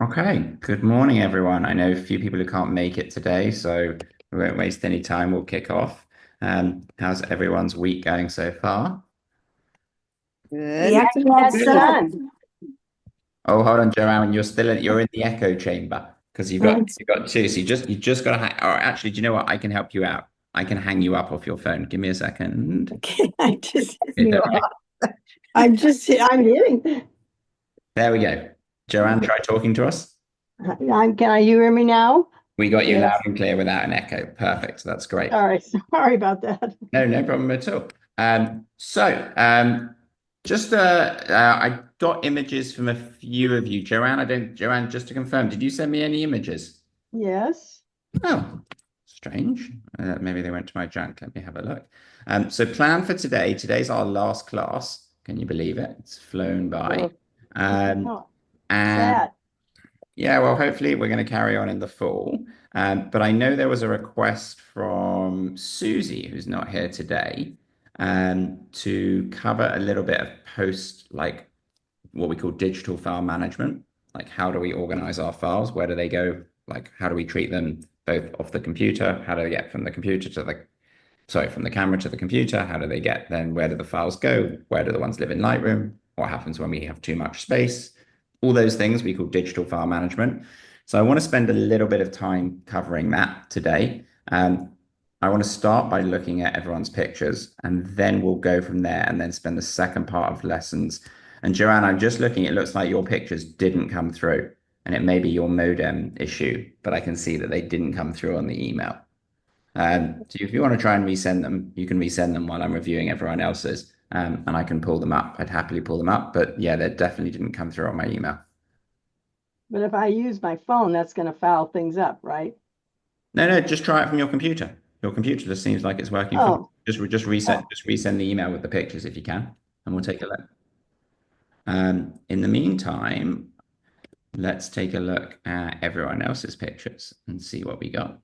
Okay, good morning, everyone. I know a few people who can't make it today, so we won't waste any time. We'll kick off. How's everyone's week going so far? Good. We We actually actually had had sun. sun. Oh, hold on, Joanne, you're in the echo chamber because you've got two. So you just got to or actually, do you know what? I can help you out. I can hang you up off your phone. Give me a second. Okay, I just Okay, you there we go. off. I'm hearing. There we go. Joanne, try talking to us. Can you hear me now? We got you loud Yes. and clear without an echo. Perfect. That's great. All right. Sorry about that. No, no problem at all. Just I got images from a few of you. Joanne, just to confirm, did you send me any images? Yes. Oh, strange. Maybe they went to my junk. Let me have a look. So plan for today. Today's our last class. Can you believe it? It's flown by. Oh, Um, oh, and sad. Yeah, well, hopefully we're going to carry on in the fall. But I know there was a request from Susie, who's not here today, to cover a little bit of post, like what we call digital file management. Like, how do we organize our files? Where do they go? Like, how do we treat them both off the computer? How do they get from the computer to from the camera to the computer? How do they get then? Where do the files go? Where do the ones live in Lightroom? What happens when we have too much space? All those things we call digital file management. So I want to spend a little bit of time covering that today. I want to start by looking at everyone's pictures, and then we'll go from there and then spend the second part of lessons. And Joanne, I'm just looking, it looks like your pictures didn't come through, and it may be your modem issue, but I can see that they didn't come through on the email. So if you want to try and resend them, you can resend them while I'm reviewing everyone else's, and I can pull them up. I'd happily pull them up, but yeah, they definitely didn't come through on my email. But if I use my phone, that's going to foul things up, right? No, no, just try it from your computer. Your computer just seems like it's working fine. Oh, Just oh, resend the email with the pictures if you can, and we'll take a look. In the meantime, let's take a look at everyone else's pictures and see what we got.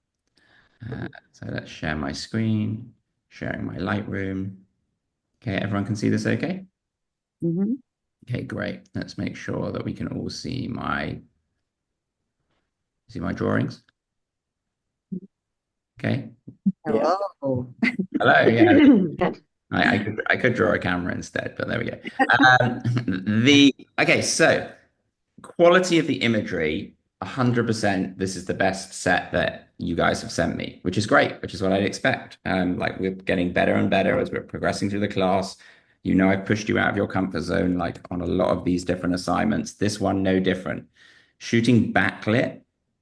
So let's share my screen, sharing my Lightroom. Okay, everyone can see this okay? Mhm. Okay, great. Let's make sure that we can all see my drawings. Okay. yeah. Hello. Hello. Yeah. Good. I could draw a camera instead, but there we go. Um, the okay, so quality of the imagery, 100%. This is the best set that you guys have sent me, which is great, which is what I'd expect. Like we're getting better and better as we're progressing through the class. You know, I've pushed you out of your comfort zone, like on a lot of these different assignments. This one, no different. Shooting backlit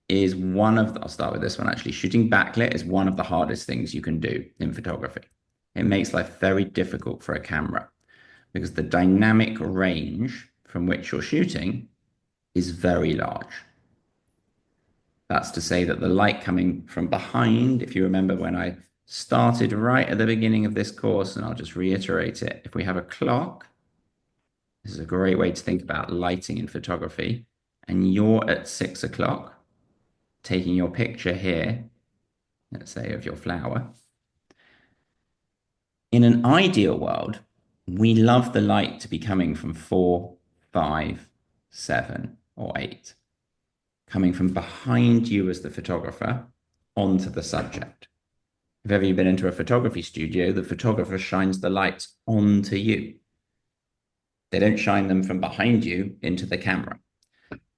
is I'll start with this one actually. Shooting backlit is one of the hardest things you can do in photography. It makes life very difficult for a camera because the dynamic range from which you're shooting is very large. That's to say that the light coming from behind, if you remember when I started right at the beginning of this course, and I'll just reiterate it, if we have a clock, this is a great way to think about lighting in photography, and you're at 6 o'clock taking your picture here, let's say of your flower. In an ideal world, we love the light to be coming from 4, 5, 7, or 8, coming from behind you as the photographer onto the subject. If ever you've been into a photography studio, the photographer shines the lights onto you. They don't shine them from behind you into the camera.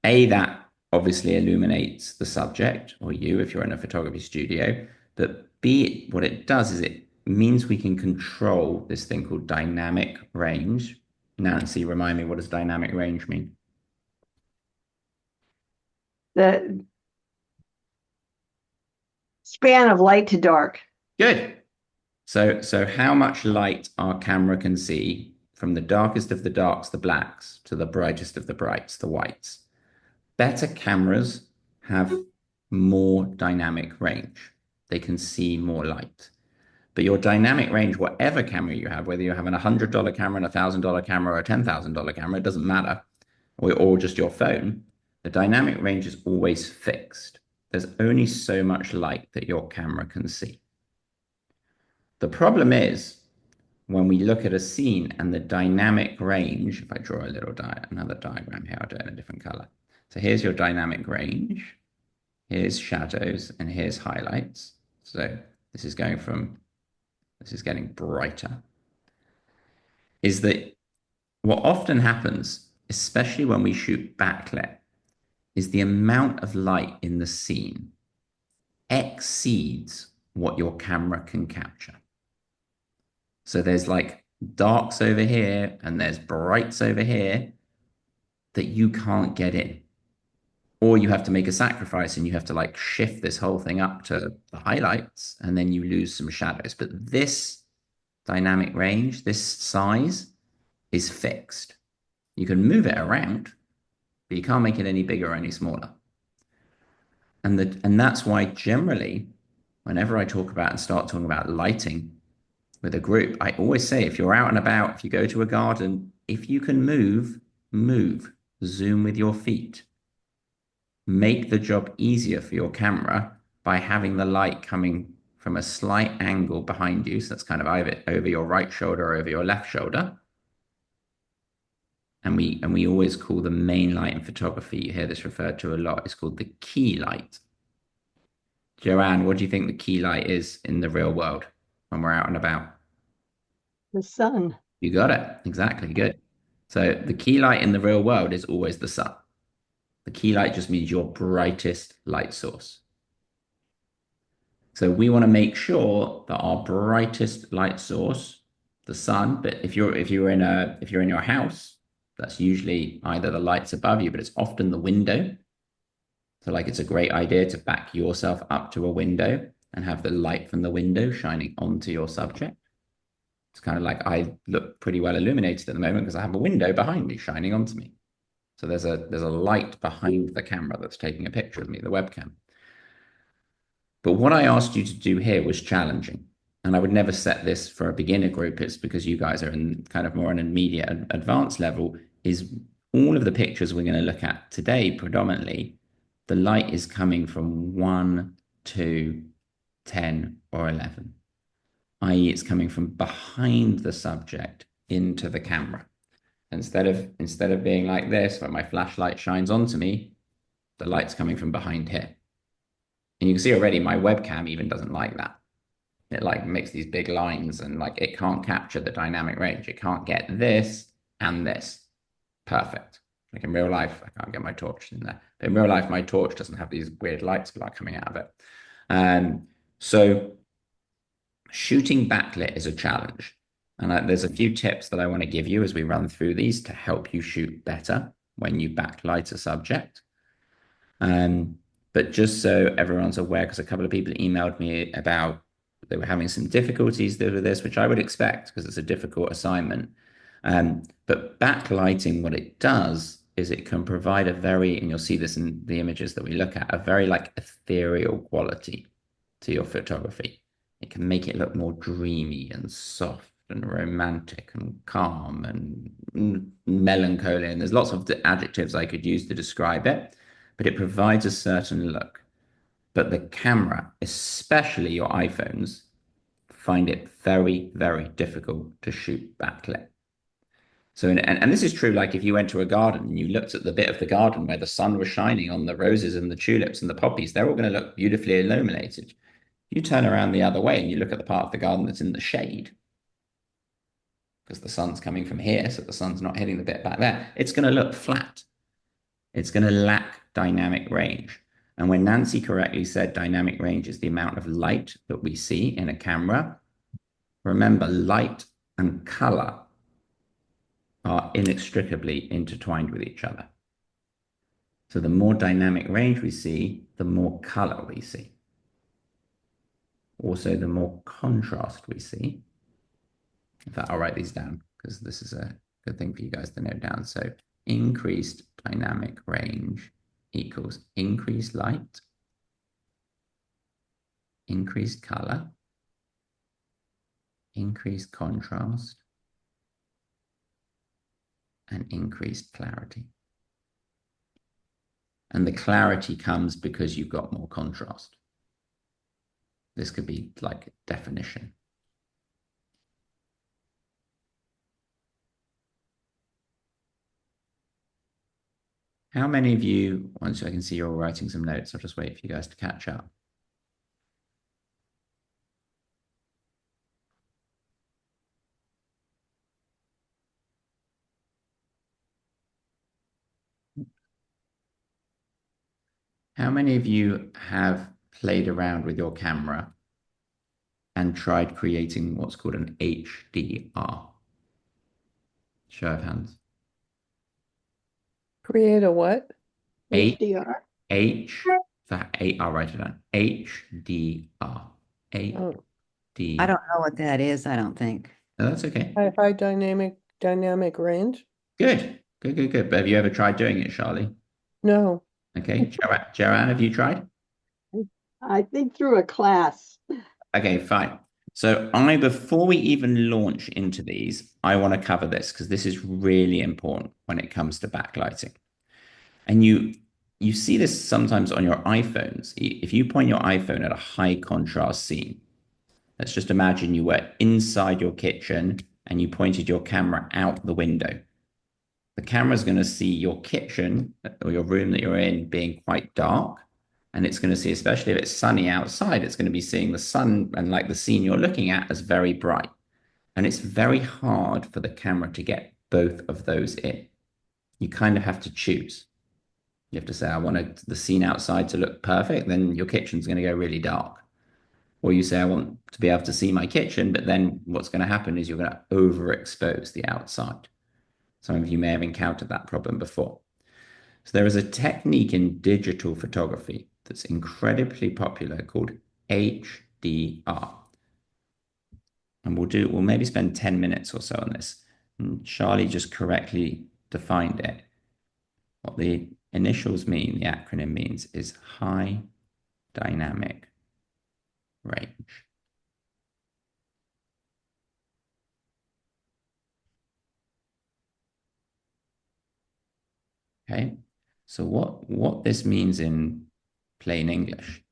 That obviously illuminates the subject or you if you're in a photography studio. But B, what it does is it means we can control this thing called dynamic range. Nancy, remind me, what does dynamic range mean? The span of light to dark. Good. So how much light our camera can see from the darkest of the darks, the blacks, to the brightest of the brights, the whites. Better cameras have more dynamic range. They can see more light. But your dynamic range, whatever camera you have, whether you have an $100 camera, and $1,000 camera, or a $10,000 camera, it doesn't matter, or just your phone, the dynamic range is always fixed. There's only so much light that your camera can see. The problem is when we look at a scene and the dynamic range, if I draw another diagram here, I'll do it in a different color. So here's your dynamic range. Here's shadows and here's highlights. So this is this is getting brighter. Is that what often happens, especially when we shoot backlit, is the amount of light in the scene exceeds what your camera can capture. So there's like darks over here and there's brights over here that you can't get in. Or you have to make a sacrifice and you have to like shift this whole thing up to the highlights and then you lose some shadows. But this dynamic range, this size is fixed. You can move it around, but you can't make it any bigger or any smaller. And that's why generally, whenever I talk about and start talking about lighting with a group, I always say if you're out and about, if you go to a garden, if you can move, move. Zoom with your feet. Make the job easier for your camera by having the light coming from a slight angle behind you. So that's kind of over your right shoulder or over your left shoulder. And we always call the main light in photography, you hear this referred to a lot, it's called the key light. Joanne, what do you think the key light is in the real world when we're out and about? The sun. You got it. Exactly. Good. So the key light in the real world is always the sun. The key light just means your brightest light source. So we want to make sure that our brightest light source, the sun, but if you're in your house, that's usually either the lights above you, but it's often the window. So like it's a great idea to back yourself up to a window and have the light from the window shining onto your subject. It's kind of like I look pretty well illuminated at the moment because I have a window behind me shining onto me. So there's a light behind the camera that's taking a picture of me, the webcam. But what I asked you to do here was challenging. And I would never set this for a beginner group. It's because you guys are in kind of more an immediate advanced level, is all of the pictures we're going to look at today predominantly, the light is coming from 1, 2, 10, or 11, i.e. it's coming from behind the subject into the camera. Instead of being like this, where my flashlight shines onto me, the light's coming from behind here. And you can see already my webcam even doesn't like that. It like makes these big lines and like it can't capture the dynamic range. It can't get this and this. Perfect. Like in real life, I can't get my torch in there. But in real life, my torch doesn't have these weird lights like coming out of it. So shooting backlit is a challenge. And there's a few tips that I want to give you as we run through these to help you shoot better when you backlight a subject. But just so everyone's aware, because a couple of people emailed me about they were having some difficulties with this, which I would expect because it's a difficult assignment. But backlighting, what it does is it can provide a very, and you'll see this in the images that we look at, a very like ethereal quality to your photography. It can make it look more dreamy and soft and romantic and calm and melancholy. And there's lots of adjectives I could use to describe it, but it provides a certain look. But the camera, especially your iPhones, find it very, very difficult to shoot backlit. So, and this is true, like if you went to a garden and you looked at the bit of the garden where the sun was shining on the roses and the tulips and the poppies, they're all going to look beautifully illuminated. You turn around the other way and you look at the part of the garden that's in the shade, because the sun's coming from here, so the sun's not hitting the bit back there, it's going to look flat. It's going to lack dynamic range. And when Nancy correctly said dynamic range is the amount of light that we see in a camera, remember light and color are inextricably intertwined with each other. So the more dynamic range we see, the more color we see. Also, the more contrast we see. In fact, I'll write these down because this is a good thing for you guys to note down. So increased dynamic range equals increased light, increased color, increased contrast, and increased clarity. And the clarity comes because you've got more contrast. This could be like definition. How many of you, once I can see you're all writing some notes, I'll just wait for you guys to catch up. How many of you have played around with your camera and tried creating what's called an HDR? Show of hands. Create a what? H HDR. H for eight. I'll write it down. HDR. Oh, I HD. don't know what that is, I don't think. No, that's okay. high dynamic range? Good. Good, good, good. But have you ever tried doing it, Charlie? No. Okay. Joanne, have you tried? I think through a class. Okay, fine. So before we even launch into these, I want to cover this because this is really important when it comes to backlighting. And you see this sometimes on your iPhones. If you point your iPhone at a high contrast scene, let's just imagine you were inside your kitchen and you pointed your camera out the window. The camera's going to see your kitchen or your room that you're in being quite dark. And it's going to see, especially if it's sunny outside, it's going to be seeing the sun and like the scene you're looking at as very bright. And it's very hard for the camera to get both of those in. You kind of have to choose. You have to say, I want the scene outside to look perfect, then your kitchen's going to go really dark. Or you say, I want to be able to see my kitchen, but then what's going to happen is you're going to overexpose the outside. Some of you may have encountered that problem before. So there is a technique in digital photography that's incredibly popular called HDR. And we'll maybe spend 10 minutes or so on this. And Charlie just correctly defined it. What the initials mean, the acronym means, is high dynamic range. Okay. So what this means in plain English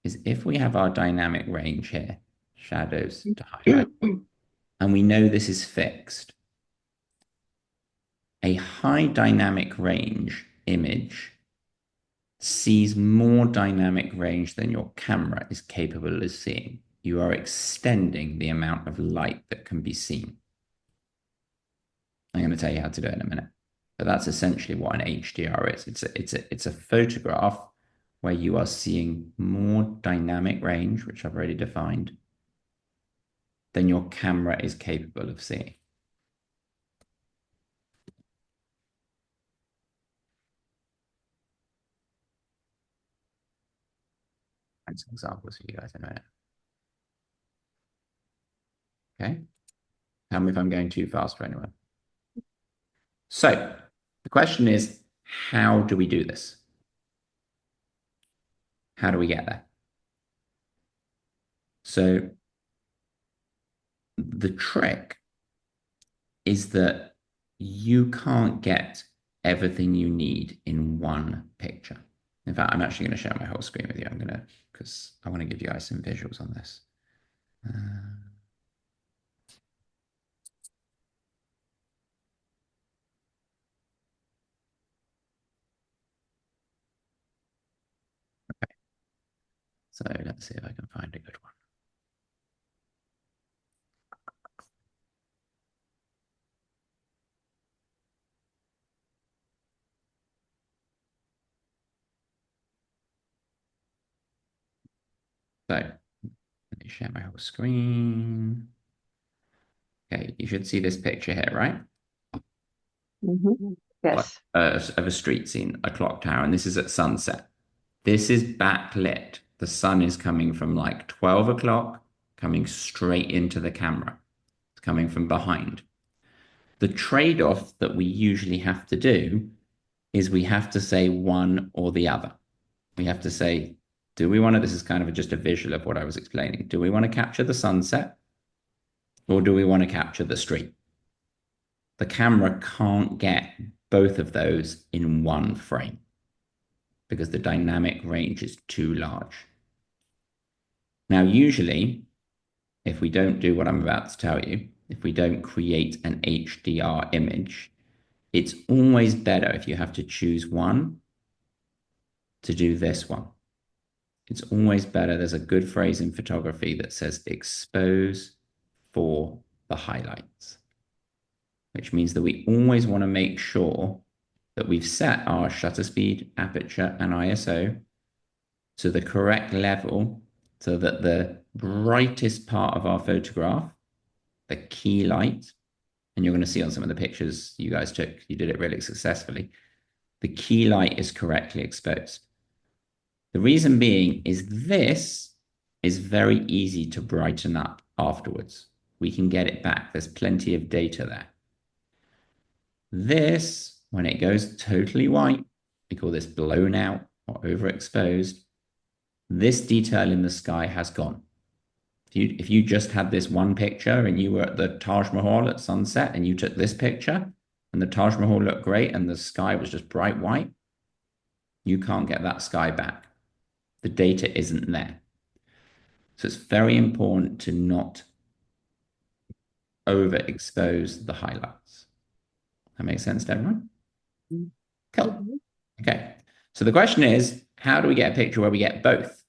is if we have our dynamic range here, shadows to highlight, and we know this is fixed, a high dynamic range image sees more dynamic range than your camera is capable of seeing. You are extending the amount of light that can be seen. I'm going to tell you how to do it in a minute. But that's essentially what an HDR is. It's a photograph where you are seeing more dynamic range, which I've already defined, than your camera is capable of seeing. And some examples for you guys in a minute. Okay. Tell me if I'm going too fast for anyone. So the question is, how do we do this? How do we get there? So the trick is that you can't get everything you need in one picture. In fact, I'm actually going to share my whole screen with you. Because I want to give you guys some visuals on this. Okay. So let's see if I can find a good one. So let me share my whole screen. Okay, you should see this picture here, right? Mhm. Yes. Of a street scene, a clock tower, and this is at sunset. This is backlit. The sun is coming from like 12 o'clock, coming straight into the camera. It's coming from behind. The trade-off that we usually have to do is we have to say one or the other. We have to say, do we want to, this is kind of just a visual of what I was explaining. Do we want to capture the sunset or do we want to capture the street? The camera can't get both of those in one frame because the dynamic range is too large. Now, usually, if we don't do what I'm about to tell you, if we don't create an HDR image, It's always better if you have to choose one to do this one. It's always better. There's a good phrase in photography that says expose for the highlights, which means that we always want to make sure that we've set our shutter speed, aperture, and ISO to the correct level so that the brightest part of our photograph, the key light, and you're going to see on some of the pictures you guys took, you did it really successfully. The key light is correctly exposed. The reason being is this is very easy to brighten up afterwards. We can get it back. There's plenty of data there. This, when it goes totally white, we call this blown out or overexposed. This detail in the sky has gone. If you just had this one picture and you were at the Taj Mahal at sunset and you took this picture and the Taj Mahal looked great and the sky was just bright white, you can't get that sky back. The data isn't there. So it's very important to not overexpose the highlights. That makes sense to everyone? Cool. Okay. So the question is, how do we get a picture where we get both?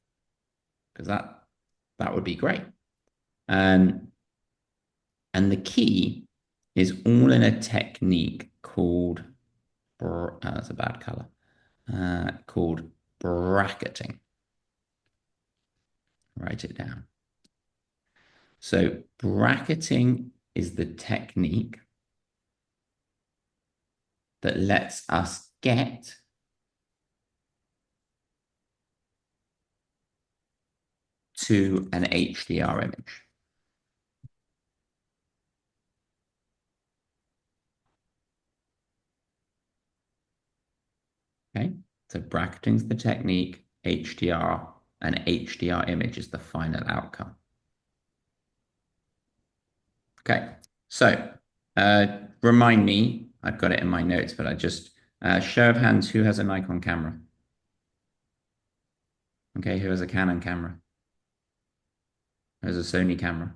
Because that would be great. And the key is all in a technique called, that's a bad color, called bracketing. Write it down. So bracketing is the technique that lets us get to an HDR image. Okay, so bracketing is the technique, HDR, an HDR image is the final outcome. Okay, so remind me, I've got it in my notes, but I just, show of hands, who has a Nikon camera? Okay, who has a Canon camera? Who has a Sony camera?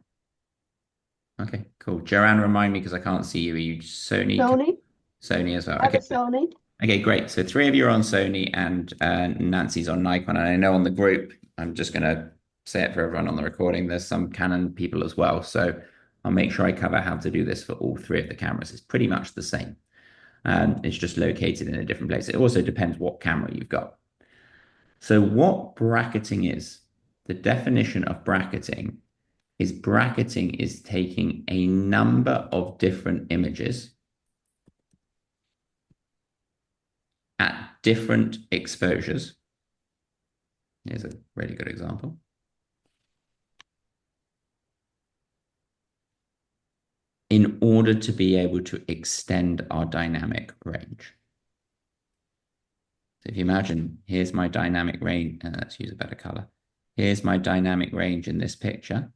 Okay, cool. Joanne, remind me because I can't see you. Are you Sony? Sony, Sony as well. I have Okay. a Sony. Okay, great. So three of you are on Sony and Nancy's on Nikon. And I know on the group, I'm just going to say it for everyone on the recording, there's some Canon people as well. So I'll make sure I cover how to do this for all three of the cameras. It's pretty much the same. It's just located in a different place. It also depends what camera you've got. So what bracketing is, the definition of bracketing is taking a number of different images at different exposures. Here's a really good example. In order to be able to extend our dynamic range. So if you imagine, here's my dynamic range, let's use a better color. Here's my dynamic range in this picture.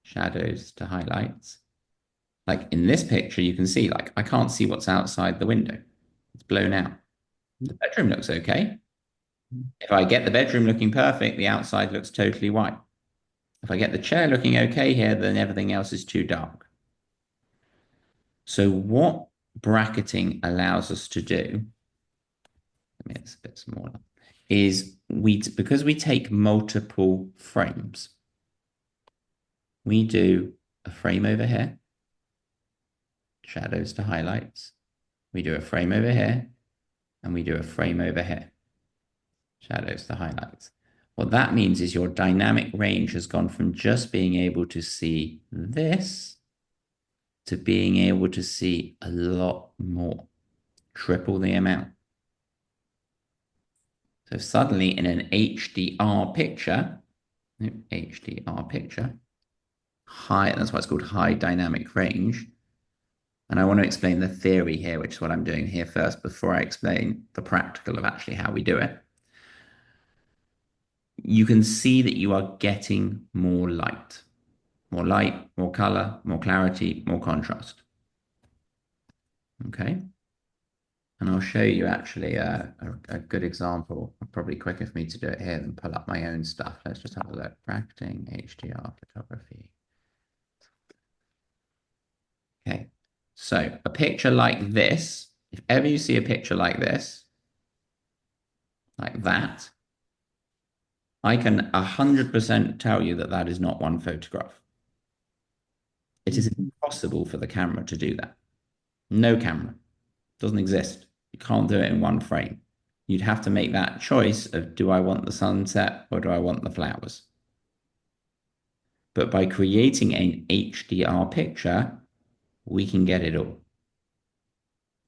Shadows to highlights. Like in this picture, you can see, like, I can't see what's outside the window. It's blown out. The bedroom looks okay. If I get the bedroom looking perfect, the outside looks totally white. If I get the chair looking okay here, then everything else is too dark. So what bracketing allows us to do, I mean, it's a bit smaller, is because we take multiple frames, we do a frame over here, shadows to highlights. We do a frame over here, and we do a frame over here, shadows to highlights. What that means is your dynamic range has gone from just being able to see this to being able to see a lot more, triple the amount. So suddenly in an HDR picture, that's why it's called high dynamic range. And I want to explain the theory here, which is what I'm doing here first before I explain the practical of actually how we do it. You can see that you are getting more light, more color, more clarity, more contrast. Okay. And I'll show you actually a good example. Probably quicker for me to do it here than pull up my own stuff. Let's just have a look. Bracketing, HDR photography. Okay. So a picture like this, if ever you see a picture like this, like that, I can 100% tell you that that is not one photograph. It is impossible for the camera to do that. No camera. Doesn't exist. You can't do it in one frame. You'd have to make that choice of, do I want the sunset or do I want the flowers? But by creating an HDR picture, we can get it all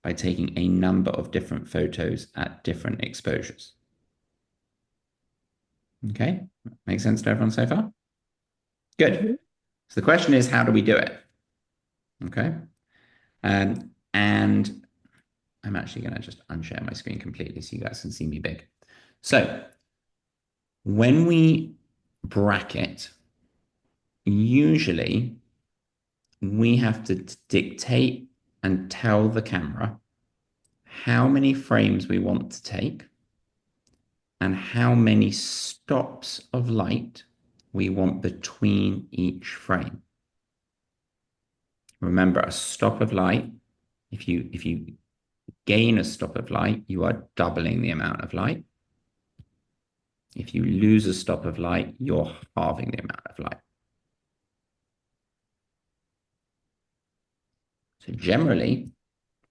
by taking a number of different photos at different exposures. Okay, makes sense to everyone so far? Good. So the question is, how do we do it? Okay. And I'm actually going to just unshare my screen completely so you guys can see me big. So when we bracket, usually we have to dictate and tell the camera how many frames we want to take and how many stops of light we want between each frame. Remember, a stop of light, if you gain a stop of light, you are doubling the amount of light. If you lose a stop of light, you're halving the amount of light. So generally,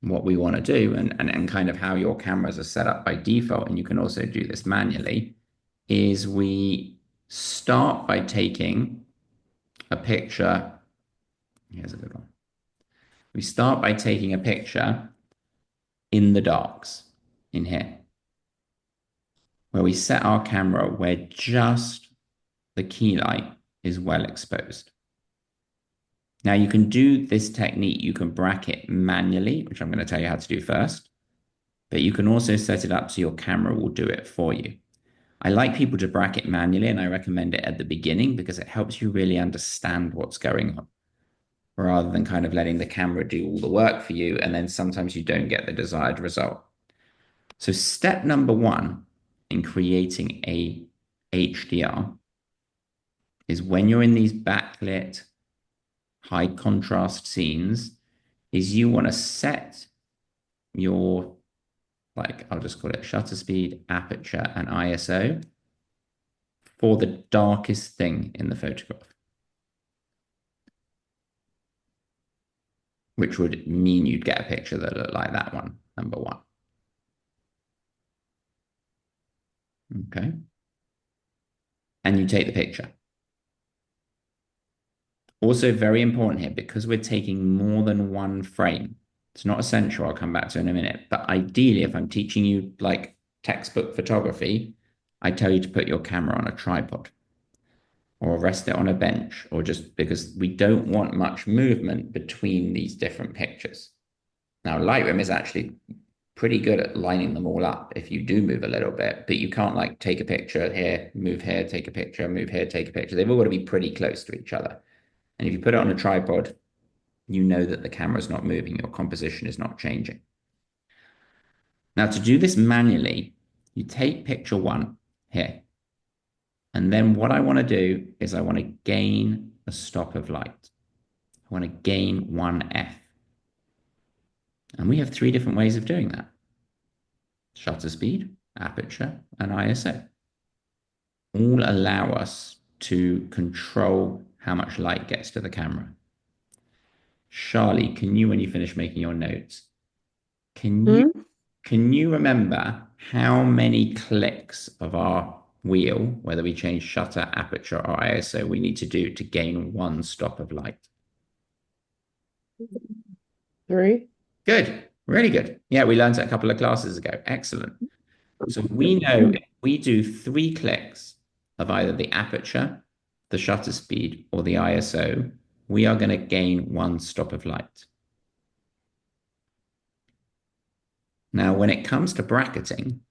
what we want to do, and kind of how your cameras are set up by default, and you can also do this manually, is we start by taking a picture. Here's a good one. We start by taking a picture in the darks, in here, where we set our camera where just the key light is well exposed. Now you can do this technique, you can bracket manually, which I'm going to tell you how to do first, but you can also set it up so your camera will do it for you. I like people to bracket manually, and I recommend it at the beginning because it helps you really understand what's going on, rather than kind of letting the camera do all the work for you, and then sometimes you don't get the desired result. So step number one in creating a HDR is, when you're in these backlit, high contrast scenes, is you want to set your, like, I'll just call it shutter speed, aperture, and ISO for the darkest thing in the photograph, which would mean you'd get a picture that looked like that one, number one. Okay. And you take the picture. Also very important here, because we're taking more than one frame. It's not essential, I'll come back to in a minute. But ideally, if I'm teaching you like textbook photography, I tell you to put your camera on a tripod or rest it on a bench, or just because we don't want much movement between these different pictures. Now, Lightroom is actually pretty good at lining them all up if you do move a little bit, but you can't like take a picture here, move here, take a picture, move here, take a picture. They've all got to be pretty close to each other. And if you put it on a tripod, you know that the camera's not moving, your composition is not changing. Now, to do this manually, you take picture one here. And then what I want to do is I want to gain a stop of light. I want to gain 1f. And we have three different ways of doing that: shutter speed, aperture, and ISO. All allow us to control how much light gets to the camera. Charlie, can you, when you finish making your notes, can you remember how many clicks of our wheel, whether we change shutter, aperture, or ISO, we need to do to gain one stop of light? 3. Good, really good. Yeah, we learned it a couple of classes ago. Excellent. So we know if we do 3 clicks of either the aperture, the shutter speed, or the ISO, we are going to gain one stop of light. Now, when it comes to bracketing,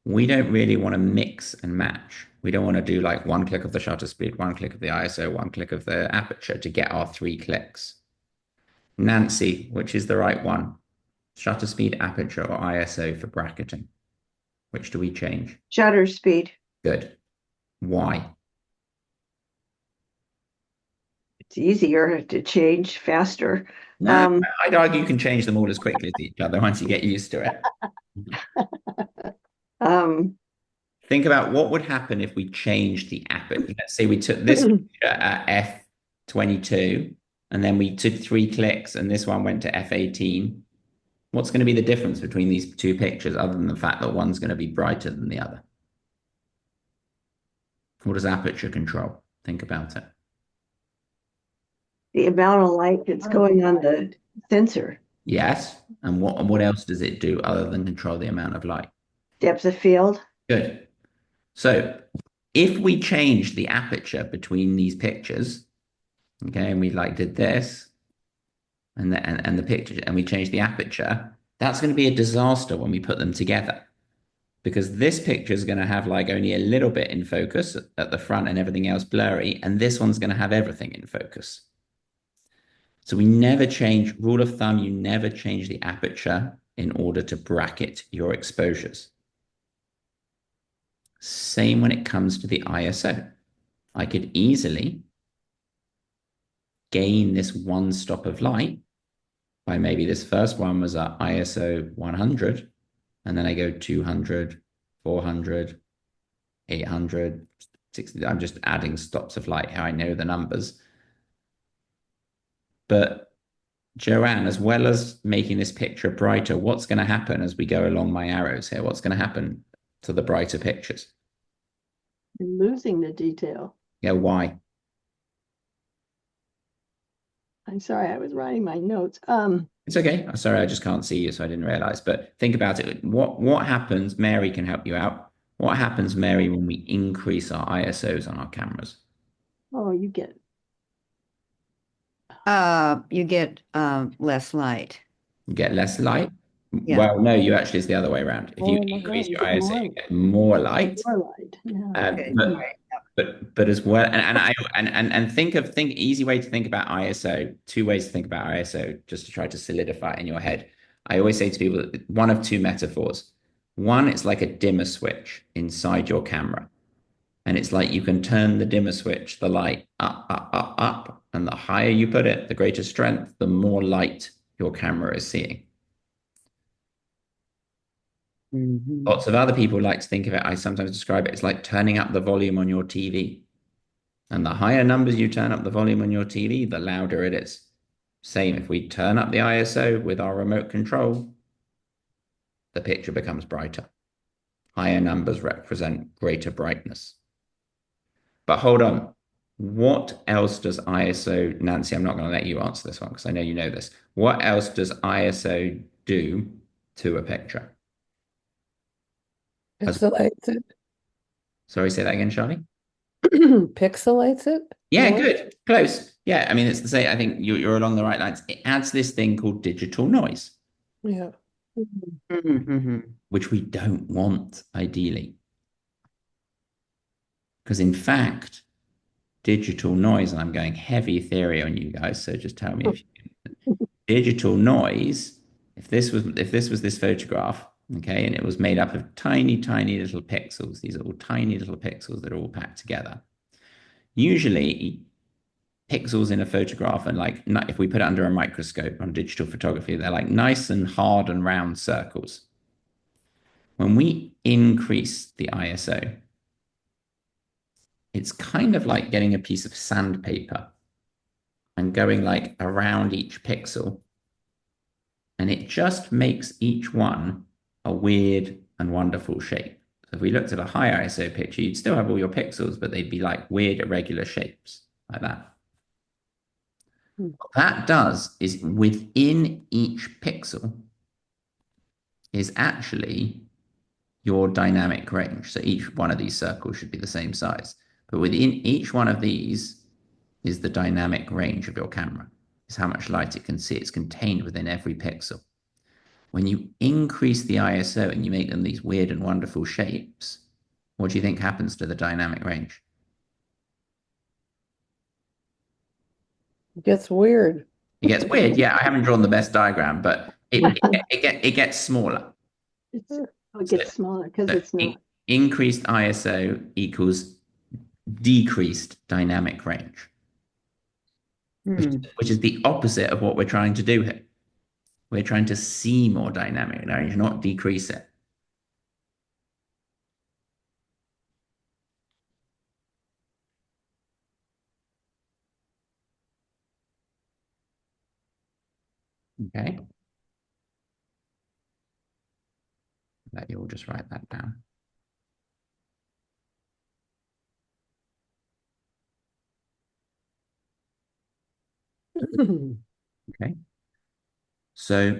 we don't really want to mix and match. We don't want to do like 1 click of the shutter speed, 1 click of the ISO, 1 click of the aperture to get our 3 clicks. Nancy, which is the right one? Shutter speed, aperture, or ISO for bracketing? Which do we change? Shutter speed. Good. Why? It's easier to change faster. No, Um, I'd argue you can change them all as quickly as each other once you get used to it. um, Think about what would happen if we changed the aperture. Let's say we took this picture at f22 and then we took 3 clicks and this one went to f18. What's going to be the difference between these two pictures other than the fact that one's going to be brighter than the other? What does aperture control? Think about it. The amount of light that's going on the sensor, Yes. And what else does it do other than control the amount of light? depth of field. Good. So if we change the aperture between these pictures, okay, and we like did this and the picture and we change the aperture, that's going to be a disaster when we put them together. Because this picture is going to have like only a little bit in focus at the front and everything else blurry, and this one's going to have everything in focus. So we never change, rule of thumb, you never change the aperture in order to bracket your exposures. Same when it comes to the ISO. I could easily gain this one stop of light by maybe this first one was at ISO 100, and then I go 200, 400, 800, 60. I'm just adding stops of light, how I know the numbers. But Joanne, as well as making this picture brighter, what's going to happen as we go along my arrows here? What's going to happen to the brighter pictures? you're losing the detail. Yeah, why? I'm sorry, I was writing my notes. It's okay. I'm sorry, I just can't see you, so I didn't realize. But think about it. What happens? Mary can help you out. What happens, Mary, when we increase our ISOs on our cameras? Oh, you get You get less light. You get less light. Yeah. Well, no, you actually it's the other way around. If you more increase light, your ISO, you get more light. more light. Yeah. Okay, But right. but as well, and think easy way to think about ISO. Two ways to think about ISO, just to try to solidify it in your head. I always say to people that one of two metaphors. One, it's like a dimmer switch inside your camera. And it's like you can turn the dimmer switch, the light up, up, up, up. And the higher you put it, the greater strength, the more light your camera is seeing. Mhm. Lots of other people like to think of it. I sometimes describe it as like turning up the volume on your TV. And the higher numbers you turn up the volume on your TV, the louder it is. Same if we turn up the ISO with our remote control, the picture becomes brighter. Higher numbers represent greater brightness. But hold on. What else does ISO, Nancy, I'm not going to let you answer this one because I know you know this. What else does ISO do to a picture? Pixelates it. Sorry, say that again, Charlie. Pixelates it? Yeah, More? good. Close. Yeah, I mean, it's the same. I think you're along the right lines. It adds this thing called digital noise, Yeah. Mhm. which we don't want ideally. Because in fact, digital noise, and I'm going heavy theory on you guys, so just tell me if you digital noise, if this was this photograph, okay, and it was made up of tiny, tiny little pixels, these are all tiny little pixels that are all packed together. Usually pixels in a photograph and like if we put it under a microscope on digital photography, they're like nice and hard and round circles. When we increase the ISO, it's kind of like getting a piece of sandpaper and going like around each pixel, and it just makes each one a weird and wonderful shape. So if we looked at a high ISO picture, you'd still have all your pixels, but they'd be like weird irregular shapes like that. What that does is within each pixel is actually your dynamic range. So each one of these circles should be the same size. But within each one of these is the dynamic range of your camera. Is how much light it can see. It's contained within every pixel. When you increase the ISO and you make them these weird and wonderful shapes, what do you think happens to the dynamic range? It gets weird. It gets weird. Yeah, I haven't drawn the best diagram, but it gets smaller. It's, it So, gets smaller because so it's not. increased ISO equals decreased dynamic range. Hmm. which is the opposite of what we're trying to do here. We're trying to see more dynamic range, not decrease it. Okay. Let you all just write that down. Okay. So,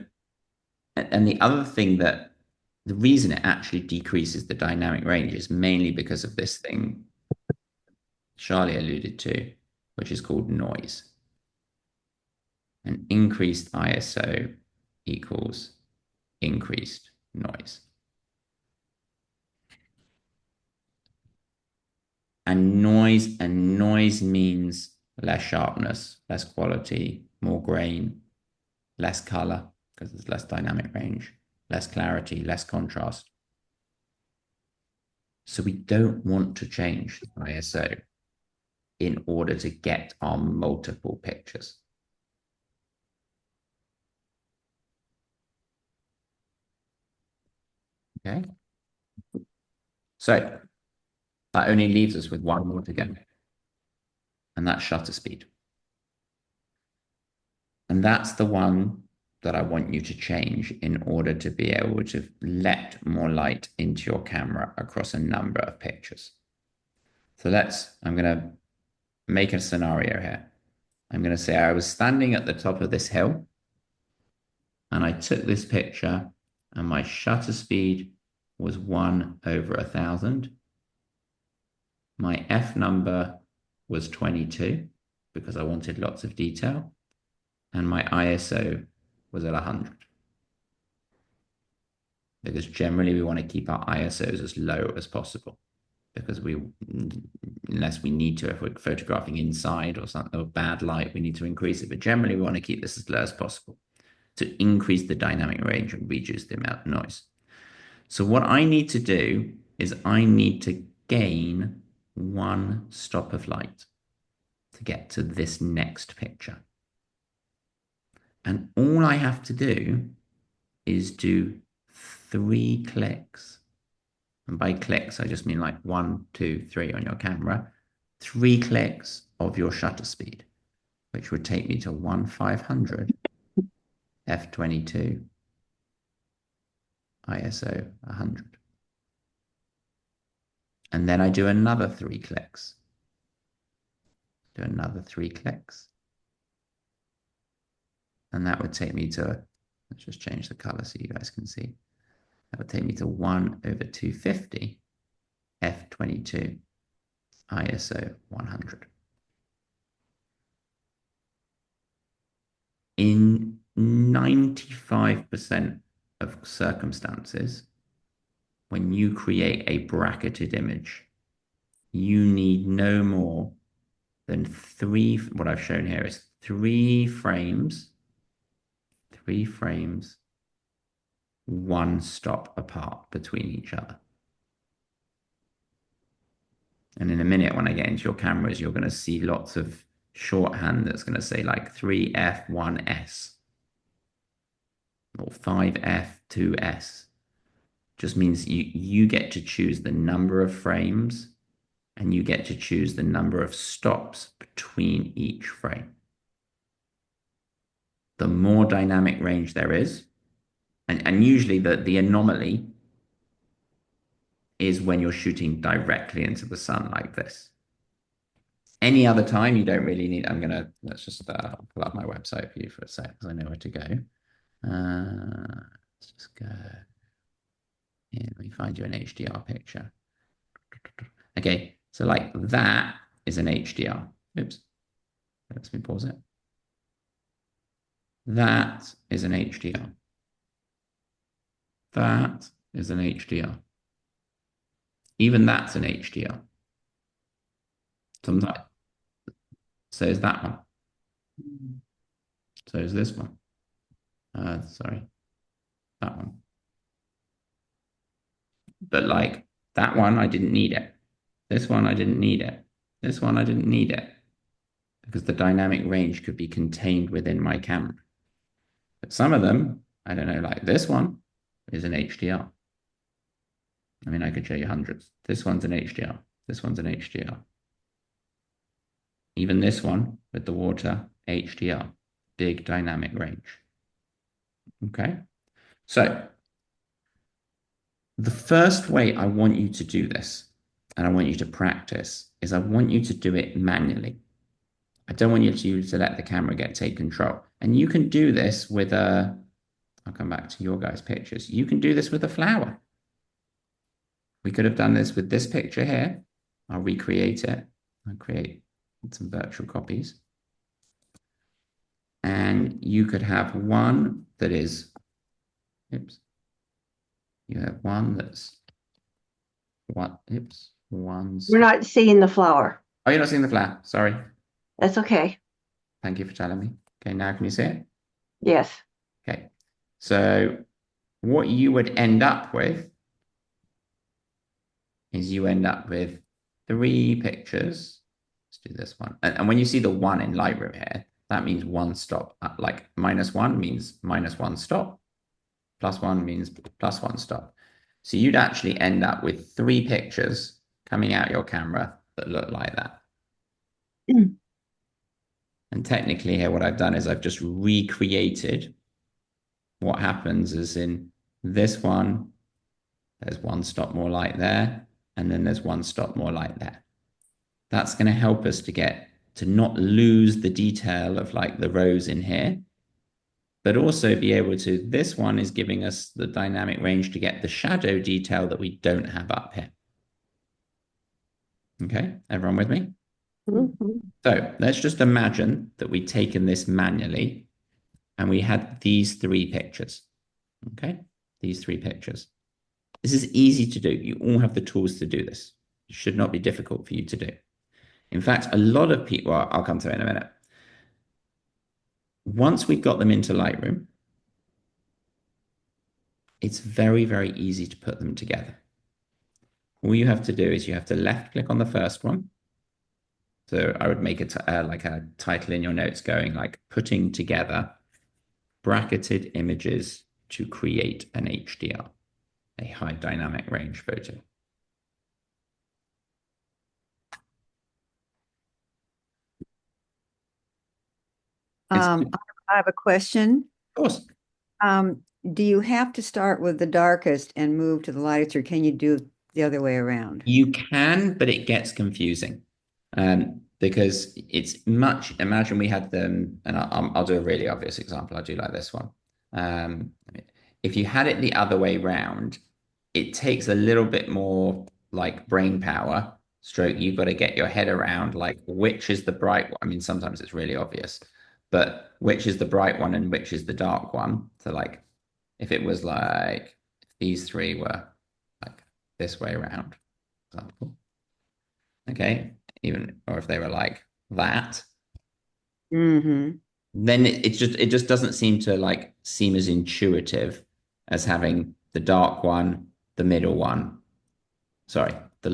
and the other thing that the reason it actually decreases the dynamic range is mainly because of this thing Charlie alluded to, which is called noise. An increased ISO equals increased noise. And noise means less sharpness, less quality, more grain, less color, because there's less dynamic range, less clarity, less contrast. So we don't want to change the ISO in order to get our multiple pictures. Okay. So that only leaves us with one more to go, and that's shutter speed. And that's the one that I want you to change in order to be able to let more light into your camera across a number of pictures. So I'm going to make a scenario here. I'm going to say I was standing at the top of this hill and I took this picture and my shutter speed was 1/1000. My F number was 22 because I wanted lots of detail. And my ISO was at 100. Because generally we want to keep our ISOs as low as possible because unless we need to, if we're photographing inside or something, or bad light, we need to increase it. But generally we want to keep this as low as possible to increase the dynamic range and reduce the amount of noise. So what I need to do is I need to gain one stop of light to get to this next picture. And all I have to do is do 3 clicks. And by clicks, I just mean like 1, 2, 3 on your camera. 3 clicks of your shutter speed, which would take me to 1/500, f22, ISO 100. And then I do another 3 clicks. Do another 3 clicks. And that would take me to, let's just change the color so you guys can see. That would take me to 1/250, f22, ISO 100. In 95% of circumstances, when you create a bracketed image, you need no more than what I've shown here is 3 frames, 1 stop apart between each other. And in a minute, when I get into your cameras, you're going to see lots of shorthand that's going to say like 3F1S or 5F2S. Just means you get to choose the number of frames and you get to choose the number of stops between each frame. The more dynamic range there is, and usually the anomaly is when you're shooting directly into the sun like this. Any other time, you don't really need, let's just pull up my website for you for a sec because I know where to go. Let's just go. Here, let me find you an HDR picture. Okay, so like that is an HDR. Oops, let me pause it. That is an HDR. That is an HDR. Even that's an HDR. Sometimes. So is that one. So is this one. Sorry, that one. But like that one, I didn't need it. This one, I didn't need it. This one, I didn't need it. because the dynamic range could be contained within my camera. But some of them, I don't know, like this one is an HDR. I mean, I could show you hundreds. This one's an HDR. This one's an HDR. Even this one with the water, HDR, big dynamic range. Okay. So the first way I want you to do this, and I want you to practice, is I want you to do it manually. I don't want you to let the camera take control. And you can do this with I'll come back to your guys' pictures. You can do this with a flower. We could have done this with this picture here. I'll recreate it. I'll create some virtual copies. And you could have one that is, oops. You have one that's one, oops, one's. We're not seeing the flower. Oh, you're not seeing the flower. Sorry. That's okay. Thank you for telling me. Okay, now can you see it? Yes. Okay. So what you would end up with is you end up with 3 pictures. Let's do this one. And when you see the 1 in Lightroom here, that means 1 stop. Like -1 means -1 stop. +1 means +1 stop. So you'd actually end up with 3 pictures coming out your camera that look like that. And technically here, what I've done is I've just recreated what happens is in this one, there's 1 stop more light there, and then there's 1 stop more light there. That's going to help us to not lose the detail of like the rows in here, but also be able to, this one is giving us the dynamic range to get the shadow detail that we don't have up here. Okay, everyone with me? Mhm. So let's just imagine that we'd taken this manually and we had these 3 pictures. Okay, these 3 pictures. This is easy to do. You all have the tools to do this. It should not be difficult for you to do. In fact, a lot of people, well, I'll come to it in a minute. Once we've got them into Lightroom, it's very, very easy to put them together. All you have to do is you have to left click on the first one. So I would make it like a title in your notes going like putting together bracketed images to create an HDR, a high dynamic range photo. I have a question. Of course. Do you have to start with the darkest and move to the lightest, or can you do the other way around? You can, but it gets confusing because it's much. Imagine we had them, and I'll do a really obvious example. I'll do like this one. If you had it the other way round, it takes a little bit more like brain power. Stroke, you've got to get your head around like which is the bright one. I mean, sometimes it's really obvious, but which is the bright one and which is the dark one. So like, if it was like if these 3 were like this way around, for example. Okay, even or if they were like that, Mm-hmm. then it just doesn't seem as intuitive as having the dark one, the middle one. Sorry, the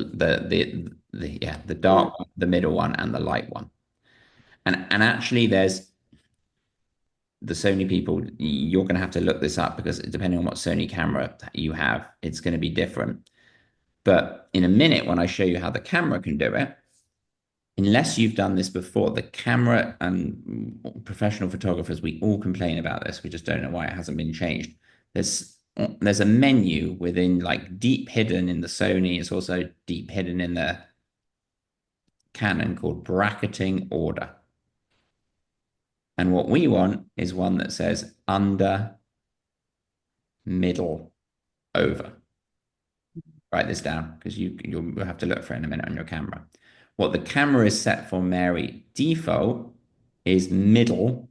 dark one, the middle one, and the light one. And actually, there's the Sony people. You're going to have to look this up because depending on what Sony camera you have, it's going to be different. But in a minute, when I show you how the camera can do it, unless you've done this before, the camera and professional photographers, we all complain about this. We just don't know why it hasn't been changed. There's a menu within like deep hidden in the Sony. It's also deep hidden in the Canon called bracketing order. And what we want is one that says under, middle, over. Write this down because you'll have to look for it in a minute on your camera. What the camera is set for, Mary, default is middle,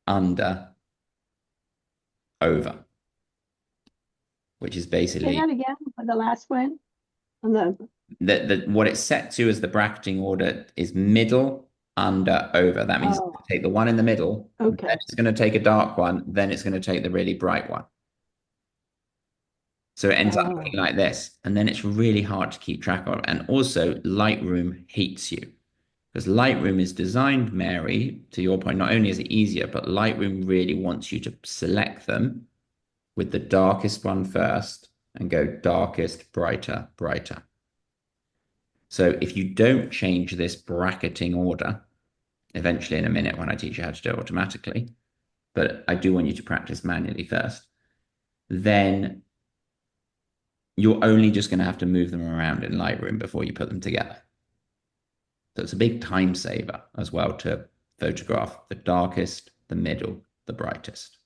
under, over, which is Say basically that again for the last one. On the what it's set to as the bracketing order is middle, under, over. That means take the one in the middle, okay. then it's going to take a dark one, then it's going to take the really bright one. So it ends up looking like this, and then it's really hard to keep track of. And also, Lightroom hates you Because Lightroom is designed, Mary, to your point, not only is it easier, but Lightroom really wants you to select them with the darkest one first and go darkest, brighter, brighter. So if you don't change this bracketing order, eventually in a minute when I teach you how to do it automatically, but I do want you to practice manually first, then you're only just going to have to move them around in Lightroom before you put them together. So it's a big time saver as well to photograph the darkest, the middle, the brightest.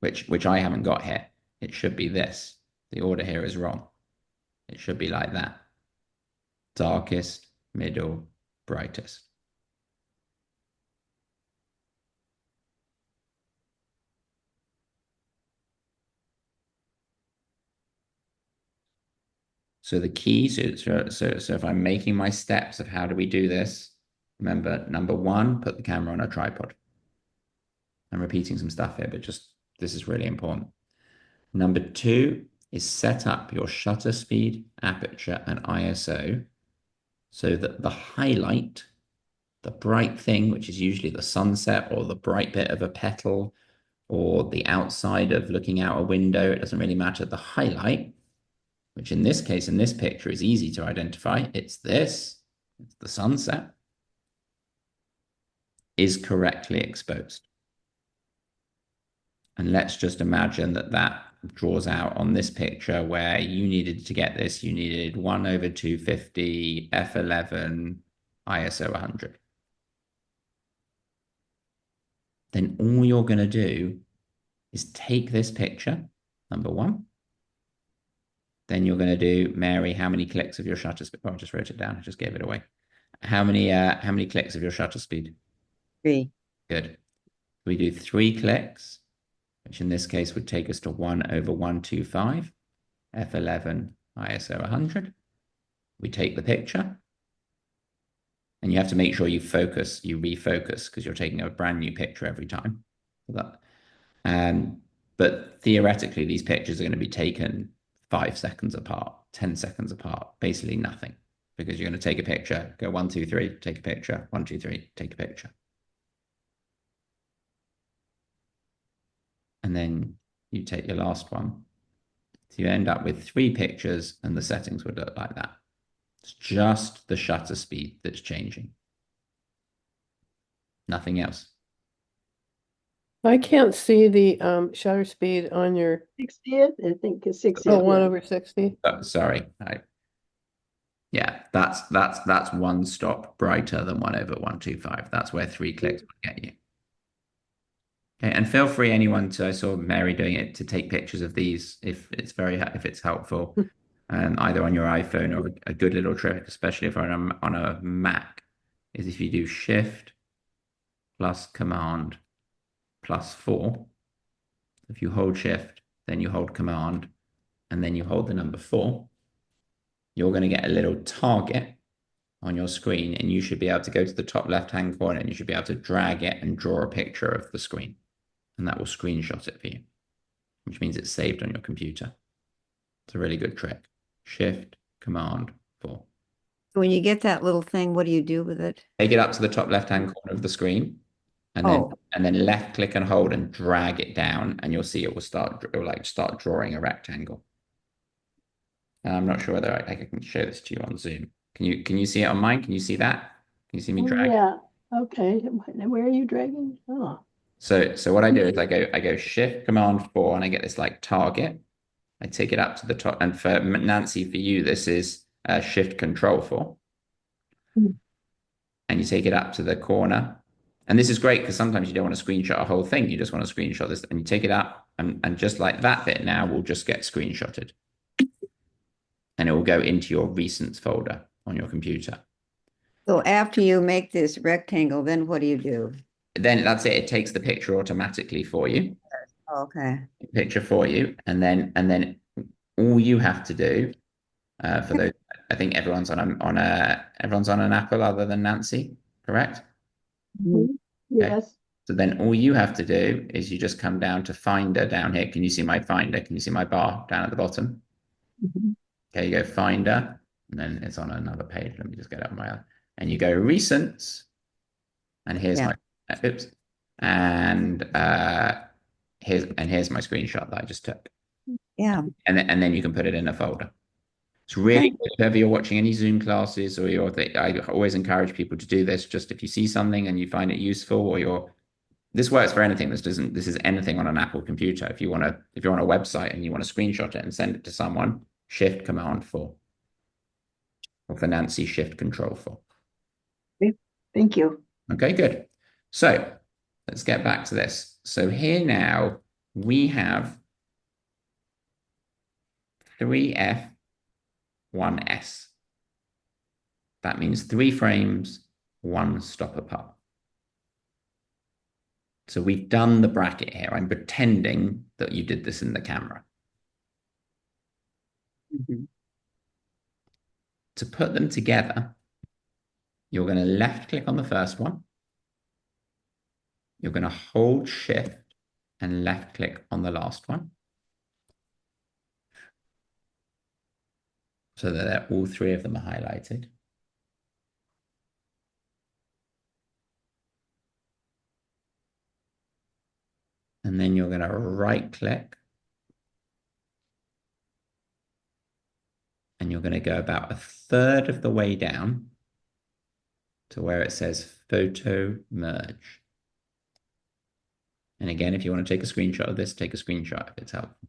Which I haven't got here. It should be this. The order here is wrong. It should be like that. Darkest, middle, brightest. So the key, so if I'm making my steps of how do we do this, remember, number one, put the camera on a tripod. I'm repeating some stuff here, but just this is really important. Number two is set up your shutter speed, aperture, and ISO so that the highlight, the bright thing, which is usually the sunset or the bright bit of a petal or the outside of looking out a window, it doesn't really matter. The highlight, which in this case, in this picture, is easy to identify. It's this, it's the sunset, is correctly exposed. And let's just imagine that that draws out on this picture where you needed to get this, you needed 1/250, f11, ISO 100. Then all you're going to do is take this picture, number one. Then you're going to do, Mary, how many clicks of your shutter speed? Oh, I just wrote it down. I just gave it away. How many clicks of your shutter speed? 3. Good. We do 3 clicks, which in this case would take us to 1/125, f11, ISO 100. We take the picture, and you have to make sure you refocus, because you're taking a brand new picture every time. But theoretically, these pictures are going to be taken 5 seconds apart, 10 seconds apart, basically nothing, because you're going to take a picture, go 1, 2, 3, take a picture, 1, 2, 3, take a picture. And then you take your last one. So you end up with 3 pictures, and the settings would look like that. It's just the shutter speed that's changing. Nothing else. I can't see the shutter speed on your 60th, I think it's 60th. 1/60. Sorry. Yeah, that's 1 stop brighter than 1/125. That's where 3 clicks would get you. Okay, and feel free, anyone, to, I saw Mary doing it, to take pictures of these if it's helpful, either on your iPhone, or a good little trick, especially if on a Mac, is if you do Shift plus Command plus 4. If you hold Shift, then you hold Command, and then you hold the number 4, you're going to get a little target on your screen, and you should be able to go to the top left-hand corner, and you should be able to drag it and draw a picture of the screen, and that will screenshot it for you, which means it's saved on your computer. It's a really good trick. Shift, Command, 4. When you get that little thing, what do you do with it? Take it up to the top left-hand corner of the screen, and then left click and hold and drag it down, and you'll see it will start drawing a rectangle. I'm not sure whether I can show this to you on Zoom. Can you see it on mine? Can you see that? Can you see me drag? Yeah, okay. Where are you dragging? Oh. So what I do is I go Shift Command 4, and I get this like target. I take it up to the top, and for Nancy, for you, this is Shift Control 4. And you take it up to the corner. And this is great because sometimes you don't want to screenshot a whole thing. You just want to screenshot this, and you take it up, and just like that bit now will just get screenshotted. And it will go into your recents folder on your computer. So after you make this rectangle, then what do you do? Then that's it. It takes the picture automatically for you. Okay. Picture for you, and then all you have to do, for those, I think everyone's on an Apple other than Nancy, correct? Yes. So then all you have to do is you just come down to Finder down here. Can you see my Finder? Can you see my bar down at the bottom? Okay, you go Finder, And then it's on another page. Let me just get it on my other. And you go recent. And here's Yeah. my oops. And here's my screenshot that I just took. Yeah. And then you can put it in a folder. It's really Okay. good if ever you're watching any Zoom classes or I always encourage people to do this. Just if you see something and you find it useful, or this works for anything. This is anything on an Apple computer. If you're on a website and you want to screenshot it and send it to someone, Shift Command 4, or for Nancy, Shift Control 4. Thank you. Okay, good. So let's get back to this. So here now we have 3F, 1S. That means 3 frames, 1 stop apart. So we've done the bracket here. I'm pretending that you did this in the camera. Mhm. To put them together, you're going to left click on the first one. You're going to hold Shift and left click on the last one, so that all 3 of them are highlighted. And then you're going to right click and you're going to go about a third of the way down to where it says photo merge. And again, if you want to take a screenshot of this, take a screenshot if it's helpful.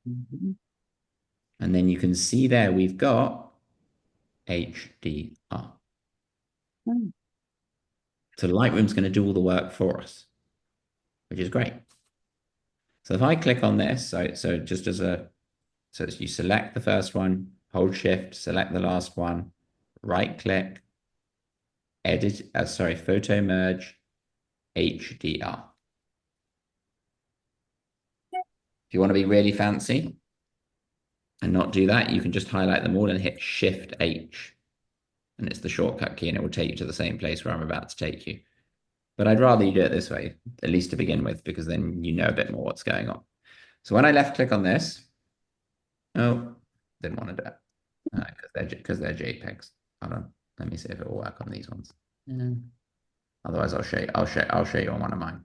Mhm. And then you can see there we've got HDR. Hmm. So Lightroom's going to do all the work for us, which is great. So if I click on this, so just as a, so you select the first one, hold Shift, select the last one, right click, edit, photo merge, HDR. If you want to be really fancy and not do that, you can just highlight them all and hit Shift H. And it's the shortcut key and it will take you to the same place where I'm about to take you. But I'd rather you do it this way, at least to begin with, because then you know a bit more what's going on. So when I left click on this, oh, didn't want to do it because they're JPEGs. Hold on, let me see if it will work on these ones. Yeah. Otherwise, I'll show you on one of mine.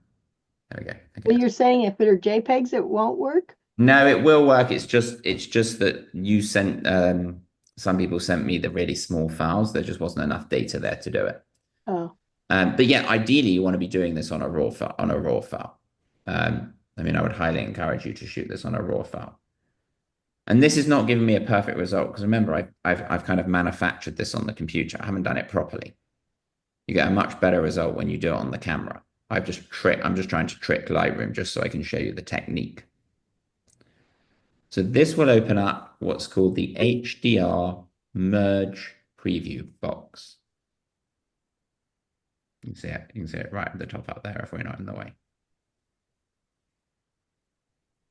There we go. So Okay. you're saying if they're JPEGs, it won't work? No, it will work. It's just that you sent some people sent me the really small files. There just wasn't enough data there to do it. Oh, But yeah, ideally you want to be doing this on a raw file. I mean, I would highly encourage you to shoot this on a raw file. And this is not giving me a perfect result because remember, I've kind of manufactured this on the computer. I haven't done it properly. You get a much better result when you do it on the camera. I'm just trying to trick Lightroom just so I can show you the technique. So this will open up what's called the HDR merge preview box. You can see it right at the top up there if we're not in the way.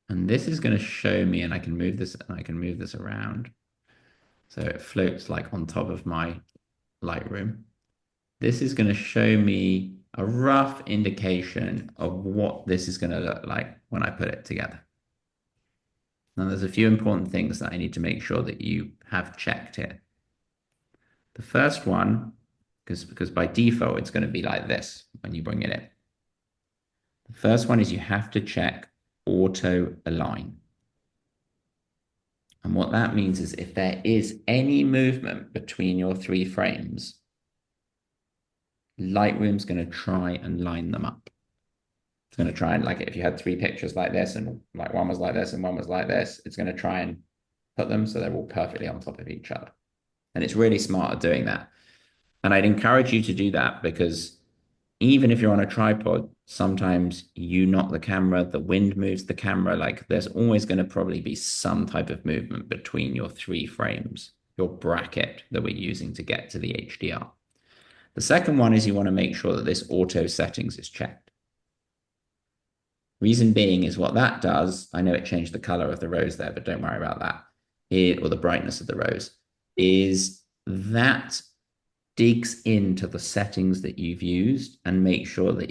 And this is going to show me, and I can move this around. So it floats like on top of my Lightroom. This is going to show me a rough indication of what this is going to look like when I put it together. Now, there's a few important things that I need to make sure that you have checked here. The first one, because by default, it's going to be like this when you bring it in. The first one is you have to check auto align. And what that means is if there is any movement between your 3 frames, Lightroom's going to try and line them up. It's going to try and, like, if you had 3 pictures like this and like one was like this and one was like this, it's going to try and put them so they're all perfectly on top of each other. And it's really smart at doing that. And I'd encourage you to do that because even if you're on a tripod, sometimes you knock the camera, the wind moves the camera. Like there's always going to probably be some type of movement between your 3 frames, your bracket that we're using to get to the HDR. The second one is you want to make sure that this auto settings is checked. Reason being is what that does, I know it changed the color of the rose there, but don't worry about that, or the brightness of the rose, is that digs into the settings that you've used and make sure that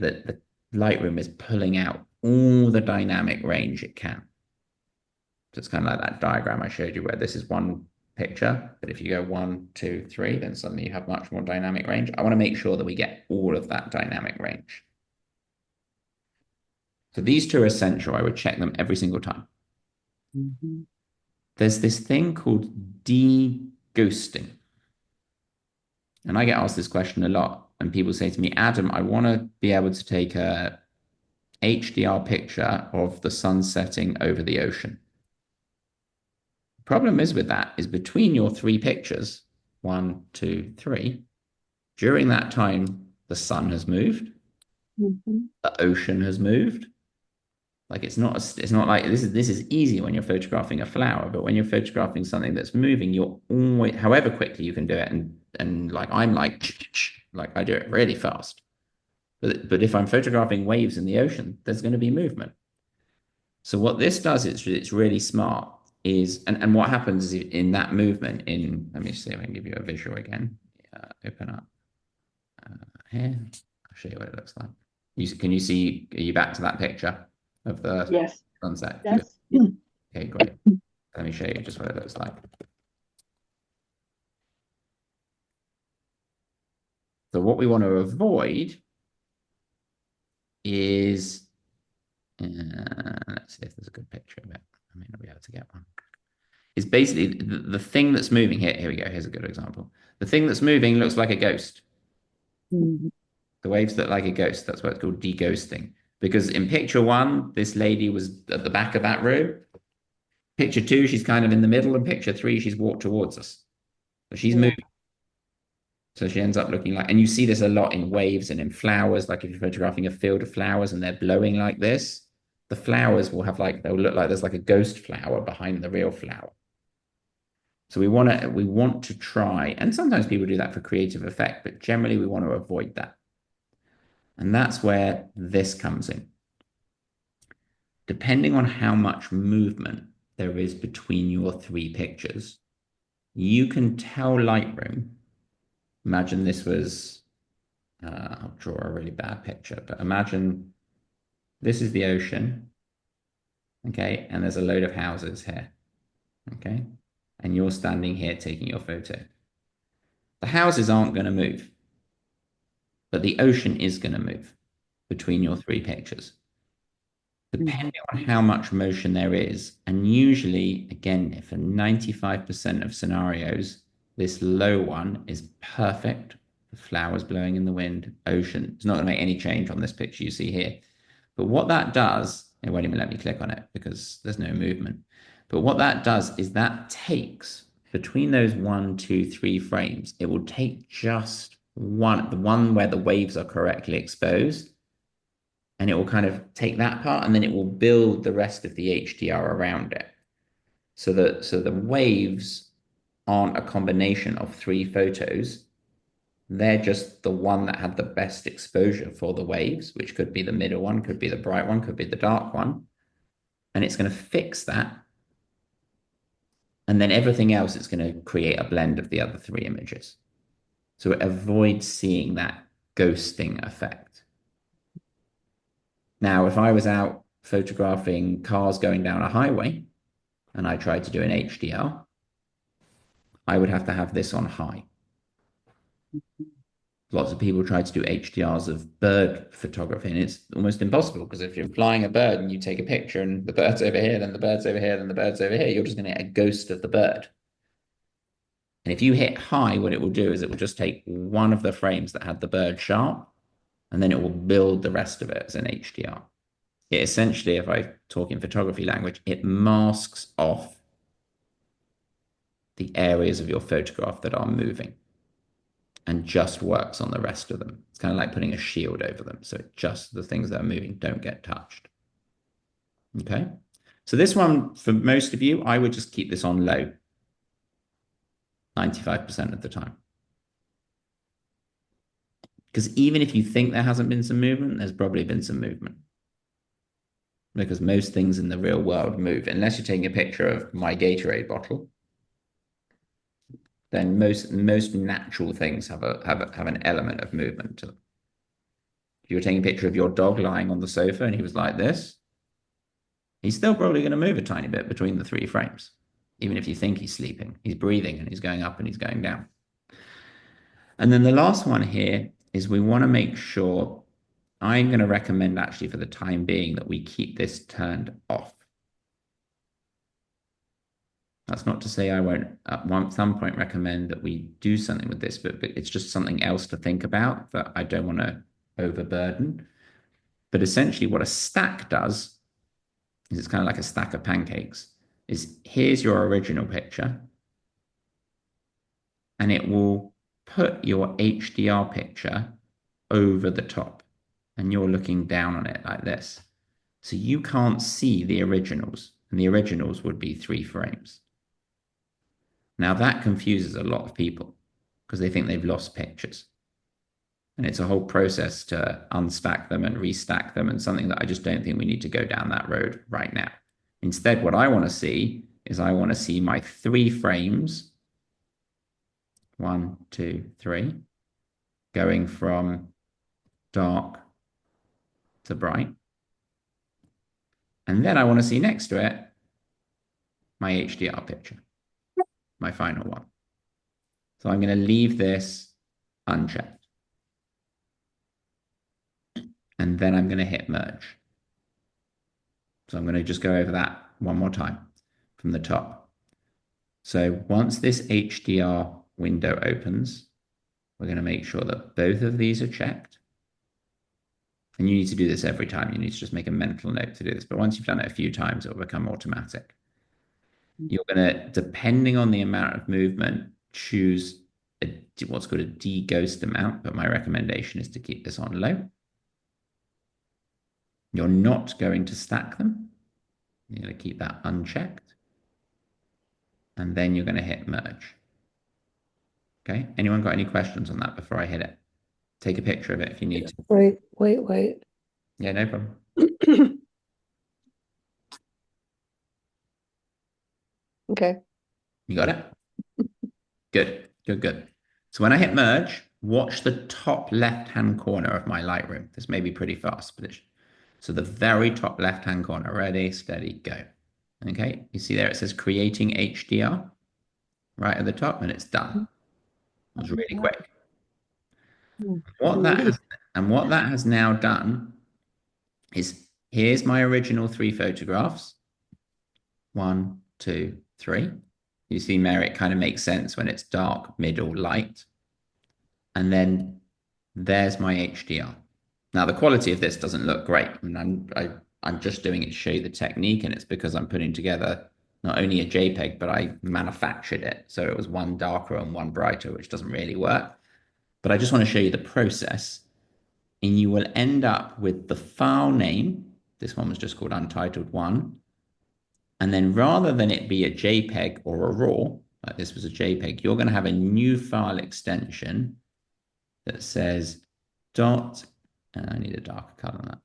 that the Lightroom is pulling out all the dynamic range it can. So it's kind of like that diagram I showed you where this is one picture, but if you go 1, 2, 3, then suddenly you have much more dynamic range. I want to make sure that we get all of that dynamic range. So these two are essential. I would check them every single time. Mhm. There's this thing called de-ghosting. And I get asked this question a lot. And people say to me, Adam, I want to be able to take a HDR picture of the sun setting over the ocean. The problem is with that is between your three pictures, 1, 2, 3, during that time, the sun has moved, Mhm. the ocean has moved. Like it's not like this is easy when you're photographing a flower, but when you're photographing something that's moving, you're always, however quickly you can do it, and like I'm like I do it really fast. But if I'm photographing waves in the ocean, there's going to be movement. So what this does, it's really smart, is and what happens is in that movement, in let me see if I can give you a visual again. Open up here. I'll show you what it looks like. Can you see, are you back to that picture of the Yes, sunset? Good. yes. Okay, great. Let me show you just what it looks like. So what we want to avoid is, let's see if there's a good picture of it. I may not be able to get one. Is basically the thing that's moving here. Here we go. Here's a good example. The thing that's moving looks like a ghost. Mhm. The waves look like a ghost. That's why it's called de-ghosting. Because in picture one, this lady was at the back of that room. Picture two, she's kind of in the middle, and picture three, she's walked towards us. But she's Yeah. moving. So she ends up looking like, and you see this a lot in waves and in flowers. Like if you're photographing a field of flowers and they're blowing like this, the flowers will have like, they'll look like there's like a ghost flower behind the real flower. So we want to try, and sometimes people do that for creative effect, but generally we want to avoid that. And that's where this comes in. Depending on how much movement there is between your three pictures, you can tell Lightroom. Imagine this was, I'll draw a really bad picture, but imagine this is the ocean, okay, and there's a load of houses here, okay, and you're standing here taking your photo. The houses aren't going to move, but the ocean is going to move between your three pictures. Mhm. Depending on how much motion there is, and usually, again, for 95% of scenarios, this low one is perfect. The flowers blowing in the wind, ocean. It's not going to make any change on this picture you see here. But what that does, it won't even let me click on it because there's no movement. But what that does is that takes between those 1, 2, 3 frames, it will take just one, the one where the waves are correctly exposed, and it will kind of take that part and then it will build the rest of the HDR around it. So the waves aren't a combination of three photos. They're just the one that had the best exposure for the waves, which could be the middle one, could be the bright one, could be the dark one. And it's going to fix that. And then everything else, it's going to create a blend of the other three images. So it avoids seeing that ghosting effect. Now, if I was out photographing cars going down a highway and I tried to do an HDR, I would have to have this on high. Lots of people try to do HDRs of bird photography, and it's almost impossible because if you're flying a bird and you take a picture and the bird's over here, then the bird's over here, then the bird's over here, you're just going to get a ghost of the bird. And if you hit high, what it will do is it will just take one of the frames that had the bird sharp, and then it will build the rest of it as an HDR. It essentially, if I talk in photography language, it masks off the areas of your photograph that are moving and just works on the rest of them. It's kind of like putting a shield over them. So just the things that are moving don't get touched. Okay. So this one, for most of you, I would just keep this on low 95% of the time. Because even if you think there hasn't been some movement, there's probably been some movement. Because most things in the real world move. Unless you're taking a picture of my Gatorade bottle, then most natural things have an element of movement to them. If you were taking a picture of your dog lying on the sofa and he was like this, He's still probably going to move a tiny bit between the three frames. Even if you think he's sleeping, he's breathing and he's going up and he's going down. And then the last one here is we want to make sure, I'm going to recommend actually for the time being that we keep this turned off. That's not to say I won't at some point recommend that we do something with this, but it's just something else to think about that I don't want to overburden. But essentially what a stack does is it's kind of like a stack of pancakes, is here's your original picture, and it will put your HDR picture over the top, and you're looking down on it like this. So you can't see the originals, and the originals would be 3 frames. Now that confuses a lot of people because they think they've lost pictures. And it's a whole process to unstack them and restack them, and something that I just don't think we need to go down that road right now. Instead, what I want to see is I want to see my 3 frames, 1, 2, 3, going from dark to bright. And then I want to see next to it my HDR picture, my final one. So I'm going to leave this unchecked. And then I'm going to hit merge. So I'm going to just go over that one more time from the top. So once this HDR window opens, we're going to make sure that both of these are checked. And you need to do this every time. You need to just make a mental note to do this. But once you've done it a few times, it will become automatic. You're going to, depending on the amount of movement, choose what's called a de-ghost amount. But my recommendation is to keep this on low. You're not going to stack them. You're going to keep that unchecked. And then you're going to hit merge. Okay. Anyone got any questions on that before I hit it? Take a picture of it if you need to. Wait. Yeah, no problem. Okay. You got it? Good. So when I hit merge, watch the top left-hand corner of my Lightroom. This may be pretty fast, but so the very top left-hand corner. Ready, steady, go. Okay, you see there it says creating HDR right at the top, and it's done. It was really quick. What that has now done is here's my original 3 photographs. 1, 2, 3. You see, Mary, it kind of makes sense when it's dark, middle, light. And then there's my HDR. Now, the quality of this doesn't look great. And I'm just doing it to show you the technique, and it's because I'm putting together not only a JPEG, but I manufactured it. So it was one darker and one brighter, which doesn't really work. But I just want to show you the process. And you will end up with the file name. This one was just called Untitled 1. And then rather than it be a JPEG or a RAW, like this was a JPEG, you're going to have a new file extension that says dot, and I need a darker color than that,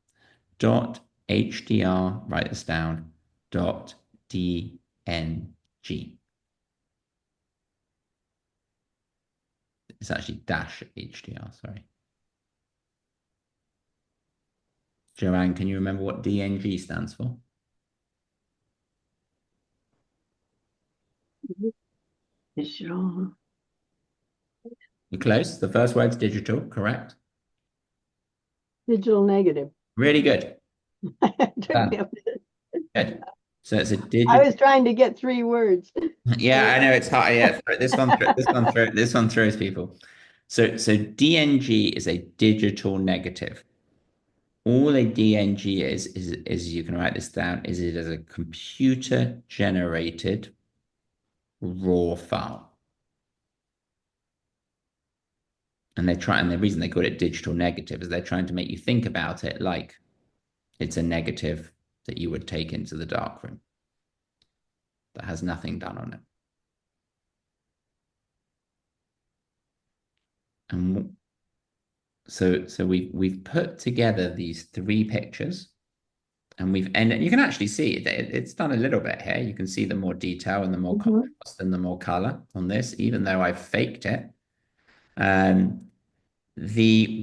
dot HDR, write this down, dot DNG. It's actually dash HDR, sorry. Joanne, can you remember what DNG stands for? Digital. You're close. The first word's digital, correct? Digital negative. Really good. Took me a minute. Good. So it's a I digital. was trying to get 3 words. Yeah, I know it's hard. Yeah, this one throws people. So DNG is a digital negative. All a DNG is you can write this down, is it is a computer generated raw file. And the reason they call it digital negative is they're trying to make you think about it like it's a negative that you would take into the darkroom that has nothing done on it. And so we've put together these 3 pictures, and you can actually see it's done a little bit here. You can see the more detail and the more contrast and the more color on this, even though I've faked it.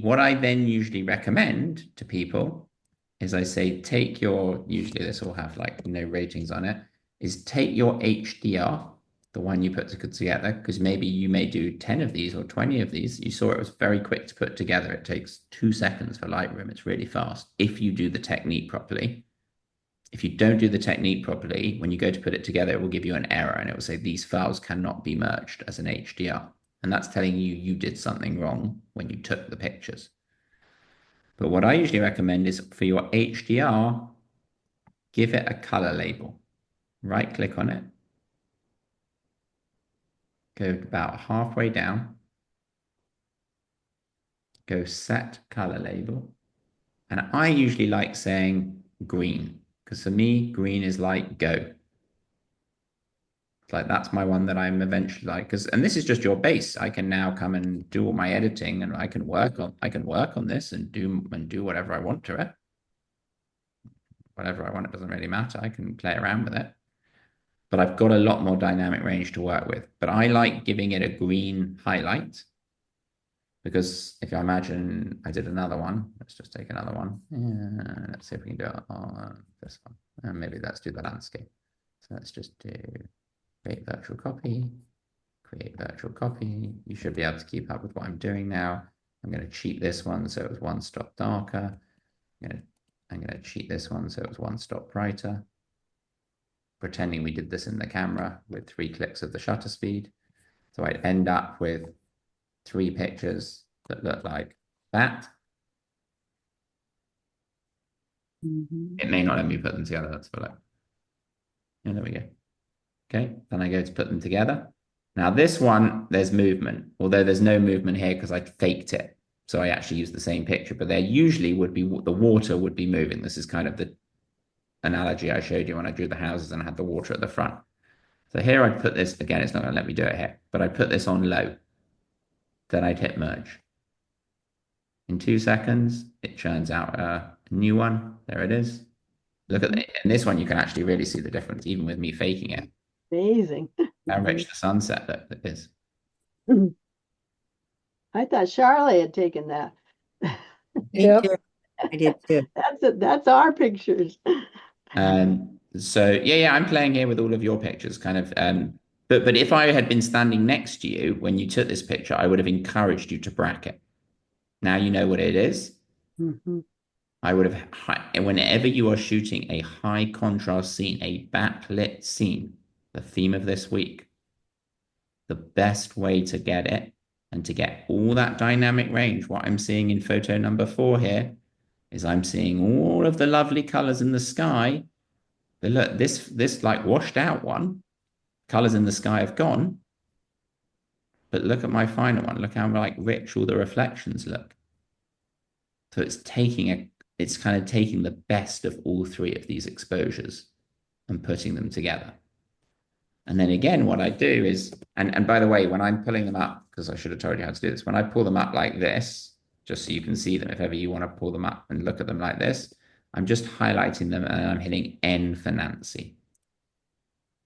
What I then usually recommend to people is I say, take your, usually this will have like no ratings on it, is take your HDR, the one you put together, because maybe you may do 10 of these or 20 of these. You saw it was very quick to put together. It takes 2 seconds for Lightroom. It's really fast if you do the technique properly. If you don't do the technique properly, when you go to put it together, it will give you an error and it will say these files cannot be merged as an HDR. And that's telling you you did something wrong when you took the pictures. But what I usually recommend is for your HDR, give it a color label. Right click on it. Go about halfway down. Go set color label. And I usually like saying green, because for me, green is like go. Like that's my one that I'm eventually like, because and this is just your base. I can now come and do all my editing and I can work on this and do whatever I want to it. Whatever I want, it doesn't really matter. I can play around with it. But I've got a lot more dynamic range to work with. But I like giving it a green highlight because if you imagine I did another one, let's just take another one. Yeah, let's see if we can do it on this one. And maybe let's do the landscape. So let's just do create virtual copy, create virtual copy. You should be able to keep up with what I'm doing now. I'm going to cheat this one so it was one stop darker. I'm going to cheat this one so it was one stop brighter. Pretending we did this in the camera with 3 clicks of the shutter speed. So I'd end up with 3 pictures that look like that. It may not let me put them together. Let's have a look. And there we go. Okay, then I go to put them together. Now this one, there's movement, although there's no movement here because I faked it. So I actually used the same picture, but there usually would be, the water would be moving. This is kind of the analogy I showed you when I drew the houses and I had the water at the front. So here I'd put this, again, it's not going to let me do it here, but I put this on low. Then I'd hit merge. In 2 seconds, it churns out a new one. There it is. Look at it. In this one, you can actually really see the difference, even with me faking it. Amazing. How rich the sunset that is. I thought Charlotte had taken that. Me Yep. too. I did too. That's our pictures. So yeah, I'm playing here with all of your pictures, kind of. But if I had been standing next to you when you took this picture, I would have encouraged you to bracket. Now you know what it is. I would have, whenever you are shooting a high contrast scene, a backlit scene, the theme of this week, the best way to get it and to get all that dynamic range, what I'm seeing in photo number 4 here is I'm seeing all of the lovely colors in the sky. But look, this like washed out one, colors in the sky have gone. But look at my final one. Look how like rich all the reflections look. So it's kind of taking the best of all 3 of these exposures and putting them together. And then again, what I do is, and by the way, when I'm pulling them up, because I should have told you how to do this, when I pull them up like this, just so you can see them, if ever you want to pull them up and look at them like this, I'm just highlighting them and I'm hitting N for Nancy.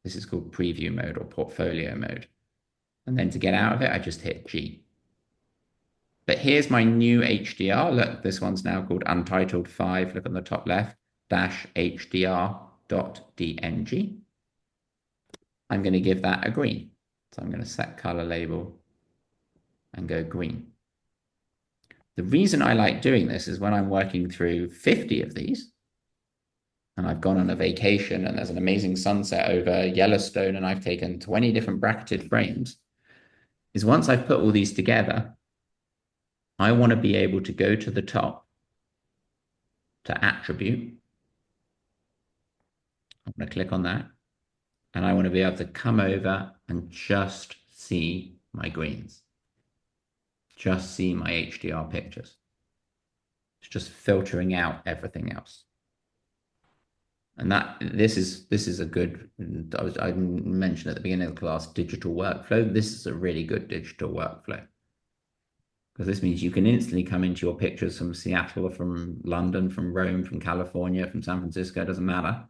This is called preview mode or portfolio mode. And then to get out of it, I just hit G. But here's my new HDR. Look, this one's now called Untitled 5. Look on the top left, -HDR.dng. I'm going to give that a green. So I'm going to set color label and go green. The reason I like doing this is when I'm working through 50 of these, and I've gone on a vacation and there's an amazing sunset over Yellowstone and I've taken 20 different bracketed frames, is once I've put all these together, I want to be able to go to the top to attribute. I'm going to click on that. And I want to be able to come over and just see my greens. Just see my HDR pictures. It's just filtering out everything else. And this is a good, I mentioned at the beginning of the class, digital workflow. This is a really good digital workflow. Because this means you can instantly come into your pictures from Seattle or from London, from Rome, from California, from San Francisco, it doesn't matter.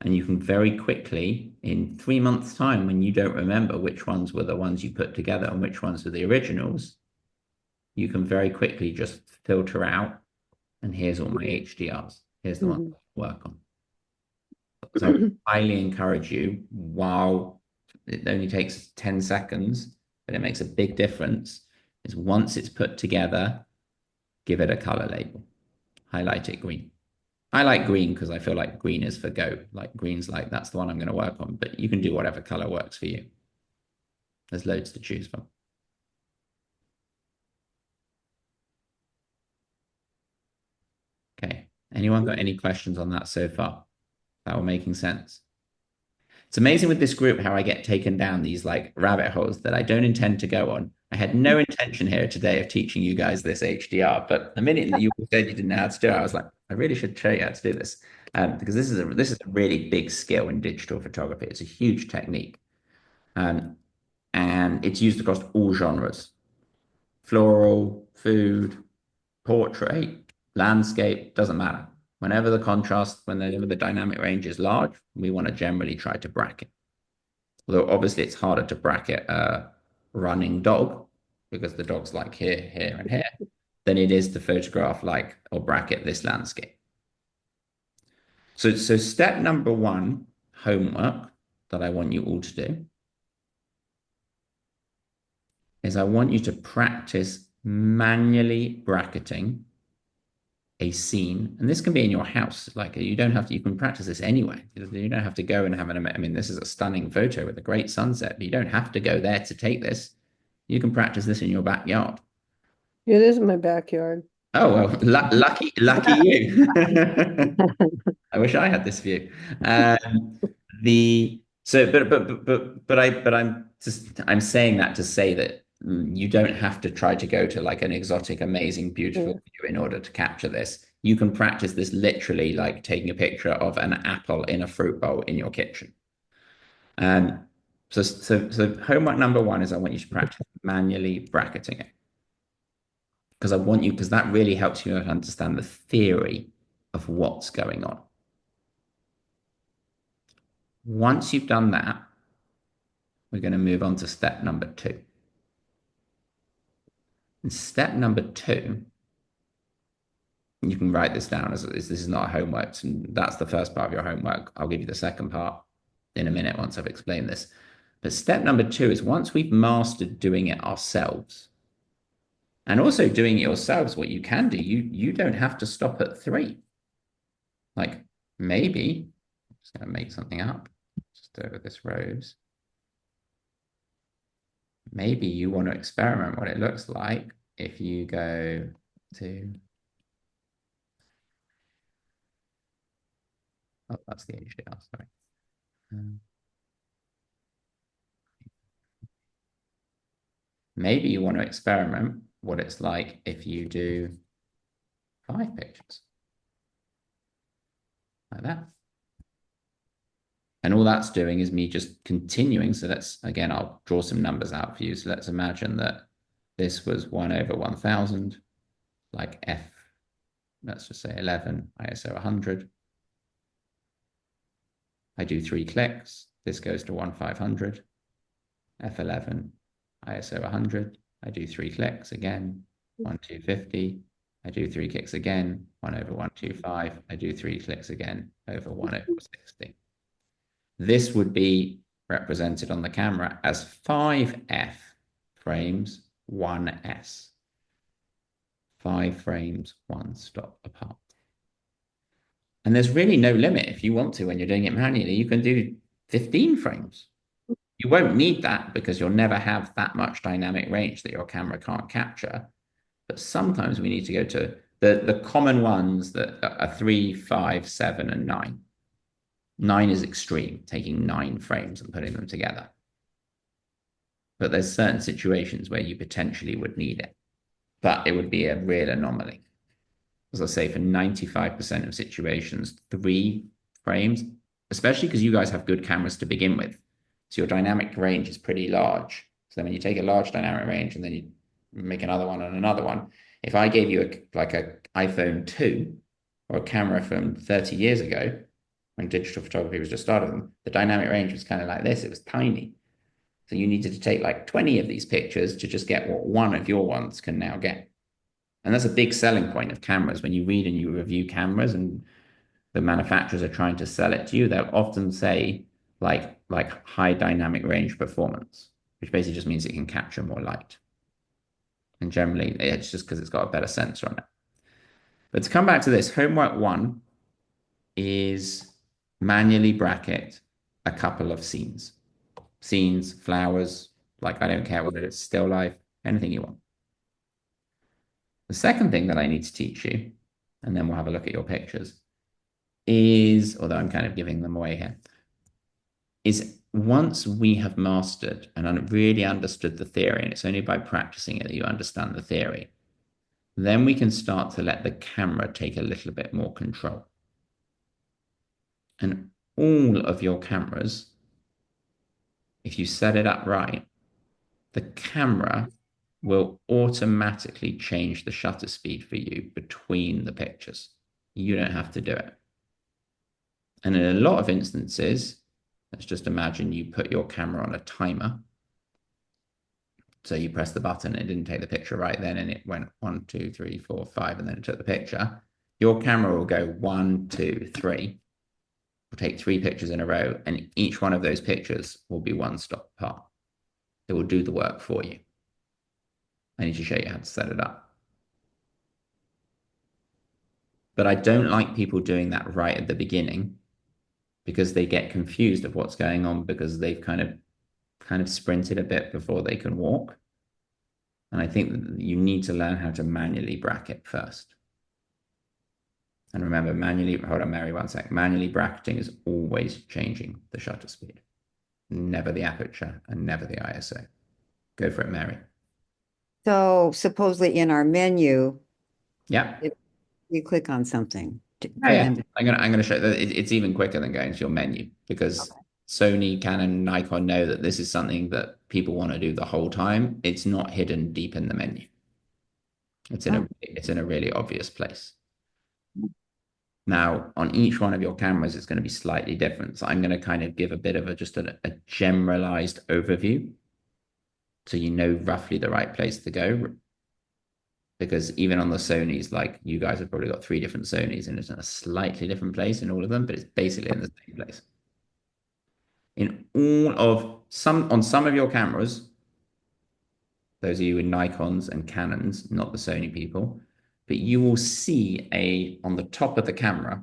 And you can very quickly, in 3 months' time, when you don't remember which ones were the ones you put together and which ones were the originals, you can very quickly just filter out, and here's all my HDRs. Here's the one to work on. So I highly encourage you, while it only takes 10 seconds, but it makes a big difference, is once it's put together, give it a color label. Highlight it green. I like green because I feel like green is for go. Like green's like, that's the one I'm going to work on, but you can do whatever color works for you. There's loads to choose from. Okay. Anyone got any questions on that so far? That all making sense? It's amazing with this group how I get taken down these like rabbit holes that I don't intend to go on. I had no intention here today of teaching you guys this HDR, but the minute that you said you didn't know how to do it, I was like, I really should show you how to do this, because this is a really big skill in digital photography. It's a huge technique, and it's used across all genres: floral, food, portrait, landscape. Doesn't matter. Whenever whenever the dynamic range is large, we want to generally try to bracket. Although obviously it's harder to bracket a running dog because the dog's like here, here, and here, than it is to photograph like or bracket this landscape. So step number one, homework that I want you all to do is I want you to practice manually bracketing a scene, and this can be in your house. Like you don't have to, you can practice this anyway. You don't have to go and have I mean, this is a stunning photo with a great sunset, but you don't have to go there to take this. You can practice this in your backyard. It is in my backyard. Oh, well, lucky you. I wish I had this view. The so, I'm saying that to say that you don't have to try to go to like an exotic, amazing, beautiful view in order to capture this. You can practice this literally like taking a picture of an apple in a fruit bowl in your kitchen. So homework number one is I want you to practice manually bracketing it because that really helps you understand the theory of what's going on. Once you've done that, we're going to move on to step number two. And step number two, you can write this down as this is not a homework. And that's the first part of your homework. I'll give you the second part in a minute once I've explained this. But step number two is once we've mastered doing it ourselves, and also doing it yourselves, what you can do, you don't have to stop at 3. Like maybe, I'm just going to make something up, just over this rose. Maybe you want to experiment what it looks like if you go to, oh, that's the HDR, sorry. Maybe you want to experiment what it's like if you do 5 pictures. Like that. And all that's doing is me just continuing. So again, I'll draw some numbers out for you. So let's imagine that this was 1/1000, like F, let's just say 11, ISO 100. I do 3 clicks. This goes to 1/500, F11, ISO 100. I do 3 clicks again, 1/250. I do 3 clicks again, 1/125. I do 3 clicks again over 1/60. This would be represented on the camera as 5F frames, 1S. 5 frames, 1 stop apart. And there's really no limit if you want to when you're doing it manually. You can do 15 frames. You won't need that because you'll never have that much dynamic range that your camera can't capture. But sometimes we need to go to the common ones that are 3, 5, 7, and 9. 9 is extreme, taking 9 frames and putting them together. But there's certain situations where you potentially would need it, but it would be a real anomaly. As I say, for 95% of situations, 3 frames, especially because you guys have good cameras to begin with. So your dynamic range is pretty large. So then when you take a large dynamic range and then you make another one and another one, if I gave you like an iPhone 2 or a camera from 30 years ago, when digital photography was just starting, the dynamic range was kind of like this. It was tiny. So you needed to take like 20 of these pictures to just get what one of your ones can now get. And that's a big selling point of cameras. When you read and you review cameras and the manufacturers are trying to sell it to you, they'll often say like high dynamic range performance, which basically just means it can capture more light. And generally, it's just because it's got a better sensor on it. But to come back to this, homework 1 is manually bracket a couple of scenes. Scenes, flowers, like I don't care whether it's still life, anything you want. The second thing that I need to teach you, and then we'll have a look at your pictures, is, although I'm kind of giving them away here, is once we have mastered and really understood the theory, and it's only by practicing it that you understand the theory, then we can start to let the camera take a little bit more control. And all of your cameras, if you set it up right, the camera will automatically change the shutter speed for you between the pictures. You don't have to do it. And in a lot of instances, let's just imagine you put your camera on a timer. So you press the button, it didn't take the picture right then, and it went 1, 2, 3, 4, 5, and then it took the picture. Your camera will go 1, 2, 3. Will take 3 pictures in a row, and each one of those pictures will be one stop apart. It will do the work for you. I need to show you how to set it up. But I don't like people doing that right at the beginning because they get confused of what's going on because they've kind of sprinted a bit before they can walk. And I think that you need to learn how to manually bracket first. And remember, hold on, Mary, one sec. Manually bracketing is always changing the shutter speed, never the aperture and never the ISO. Go for it, Mary. So supposedly in our menu, Yeah. if we click on something Oh, for yeah. them. I'm gonna show that it's even quicker than going to your menu because Sony, Canon, Nikon know that this is something that people want to do the whole time. It's not hidden deep in the menu. It's in a really obvious place. Now, on each one of your cameras, it's going to be slightly different. So I'm going to kind of give a bit of a generalized overview so you know roughly the right place to go. Because even on the Sonys, like you guys have probably got 3 different Sonys and it's in a slightly different place in all of them, but it's basically in the same place. On some of your cameras, those of you with Nikons and Canons, not the Sony people, but you will see on the top of the camera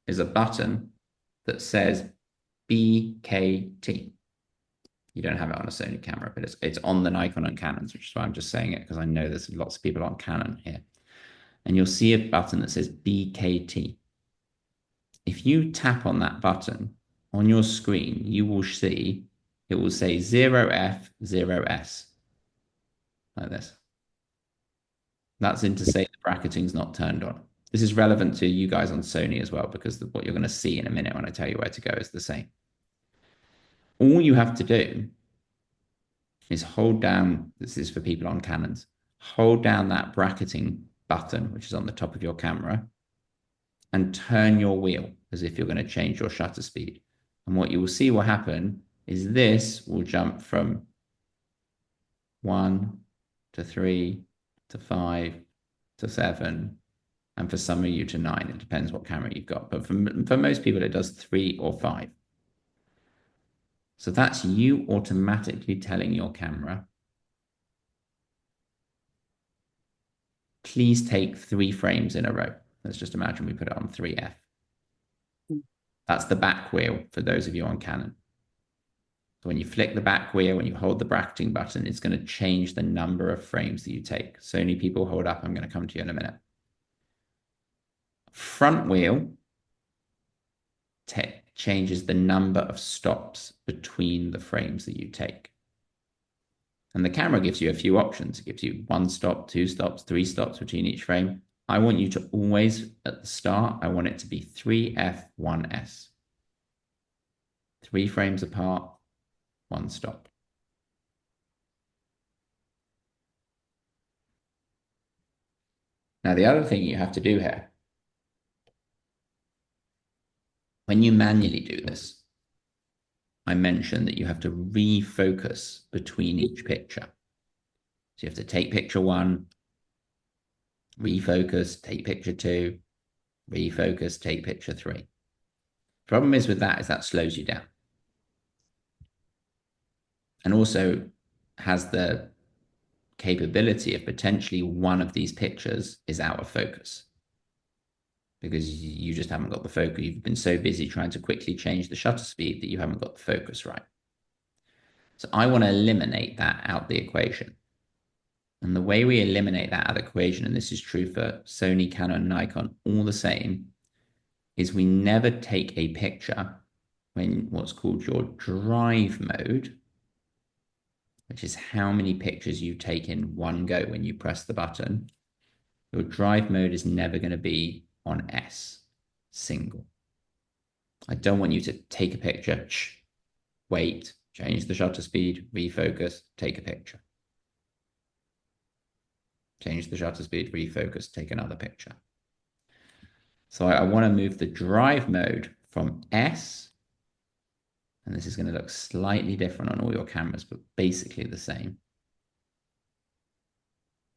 is a button that says BKT. You don't have it on a Sony camera, but it's on the Nikon and Canons, which is why I'm just saying it because I know there's lots of people on Canon here. And you'll see a button that says BKT. If you tap on that button on your screen, you will see it will say 0F, 0S, like this. That's in to say the bracketing's not turned on. This is relevant to you guys on Sony as well, because what you're going to see in a minute when I tell you where to go is the same. All you have to do is hold down, this is for people on Canons, hold down that bracketing button, which is on the top of your camera, and turn your wheel as if you're going to change your shutter speed. And what you will see will happen is this will jump from 1 to 3 to 5 to 7, and for some of you to 9. It depends what camera you've got. But for most people, it does 3 or 5. So that's you automatically telling your camera, please take 3 frames in a row. Let's just imagine we put it on 3F. That's the back wheel for those of you on Canon. So when you flick the back wheel, when you hold the bracketing button, it's going to change the number of frames that you take. Sony people, hold up. I'm going to come to you in a minute. Front wheel changes the number of stops between the frames that you take. And the camera gives you a few options. It gives you 1 stop, 2 stops, 3 stops between each frame. I want you to always, at the start, I want it to be 3F, 1S. 3 frames apart, 1 stop. Now, the other thing you have to do here, when you manually do this, I mentioned that you have to refocus between each picture. So you have to take picture 1, refocus, take picture 2, refocus, take picture 3. Problem is with that is that slows you down. And also has the capability of potentially one of these pictures is out of focus because you just haven't got the focus. You've been so busy trying to quickly change the shutter speed that you haven't got the focus right. So I want to eliminate that out the equation. And the way we eliminate that out of the equation, and this is true for Sony, Canon, Nikon, all the same, is we never take a picture when what's called your drive mode, which is how many pictures you take in one go when you press the button. Your drive mode is never going to be on S, single. I don't want you to take a picture, wait, change the shutter speed, refocus, take a picture. Change the shutter speed, refocus, take another picture. So I want to move the drive mode from S, and this is going to look slightly different on all your cameras, but basically the same,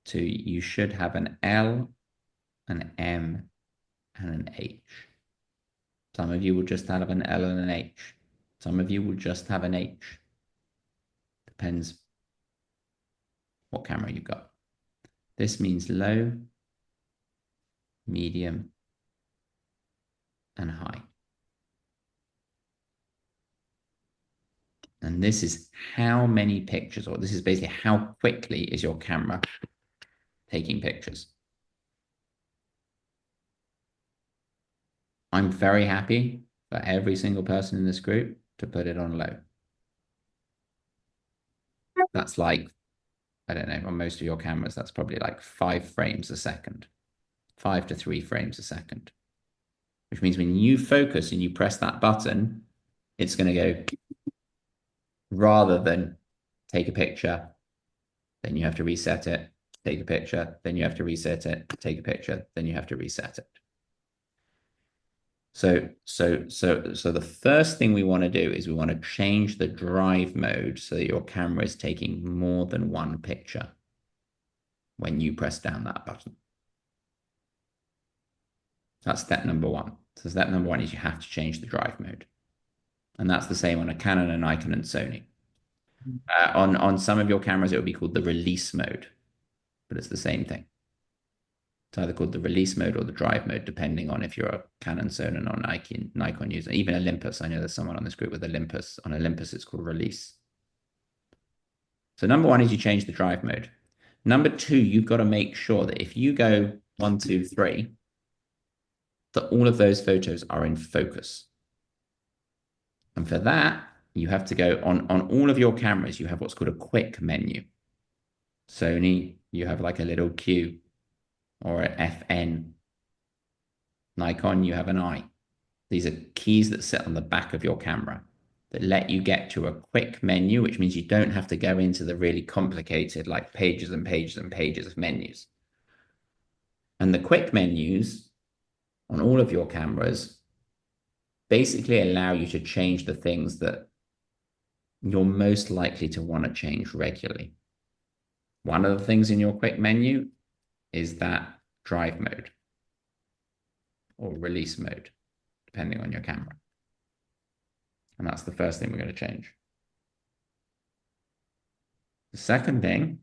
to you should have an L, an M, and an H. Some of you will just have an L and an H. Some of you will just have an H. Depends what camera you've got. This means low, medium, and high. And this is how many pictures, or this is basically how quickly is your camera taking pictures. I'm very happy for every single person in this group to put it on low. That's like, I don't know, on most of your cameras, that's probably like 5 frames a second, 5 to 3 frames a second, which means when you focus and you press that button, it's going to go, rather than take a picture, then you have to reset it, take a picture, then you have to reset it, take a picture, then you have to reset it. So the first thing we want to do is we want to change the drive mode so that your camera is taking more than one picture when you press down that button. That's step number 1. So step number 1 is you have to change the drive mode. And that's the same on a Canon, a Nikon, and Sony. On some of your cameras, it would be called the release mode, but it's the same thing. It's either called the release mode or the drive mode, depending on if you're a Canon, Sony, or Nikon user. Even Olympus, I know there's someone on this group with Olympus. On Olympus, it's called release. So number 1 is you change the drive mode. Number 2, you've got to make sure that if you go 1, 2, 3, that all of those photos are in focus. And for that, you have to go on all of your cameras, you have what's called a quick menu. Sony, you have like a little Q or an FN. Nikon, you have an I. These are keys that sit on the back of your camera that let you get to a quick menu, which means you don't have to go into the really complicated, like pages and pages and pages of menus. And the quick menus on all of your cameras basically allow you to change the things that you're most likely to want to change regularly. One of the things in your quick menu is that drive mode or release mode, depending on your camera. And that's the first thing we're going to change. The second thing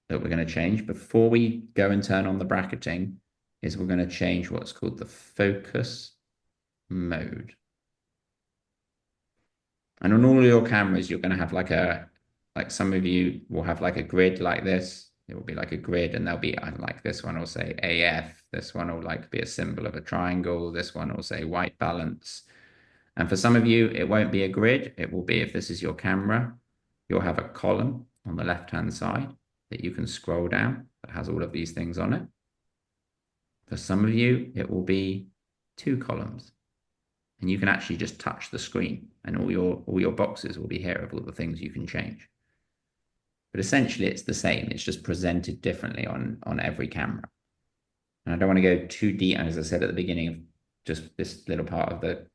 that we're going to change before we go and turn on the bracketing is we're going to change what's called the focus mode. And on all your cameras, you're going to have like some of you will have like a grid like this. It will be like a grid, and there'll be like this one will say AF. This one will like be a symbol of a triangle. This one will say white balance. And for some of you, it won't be a grid. It will be, if this is your camera, you'll have a column on the left-hand side that you can scroll down that has all of these things on it. For some of you, it will be 2 columns. And you can actually just touch the screen, and all your boxes will be here of all the things you can change. But essentially, it's the same. It's just presented differently on every camera. And I don't want to go too deep, as I said at the beginning of just this little part of the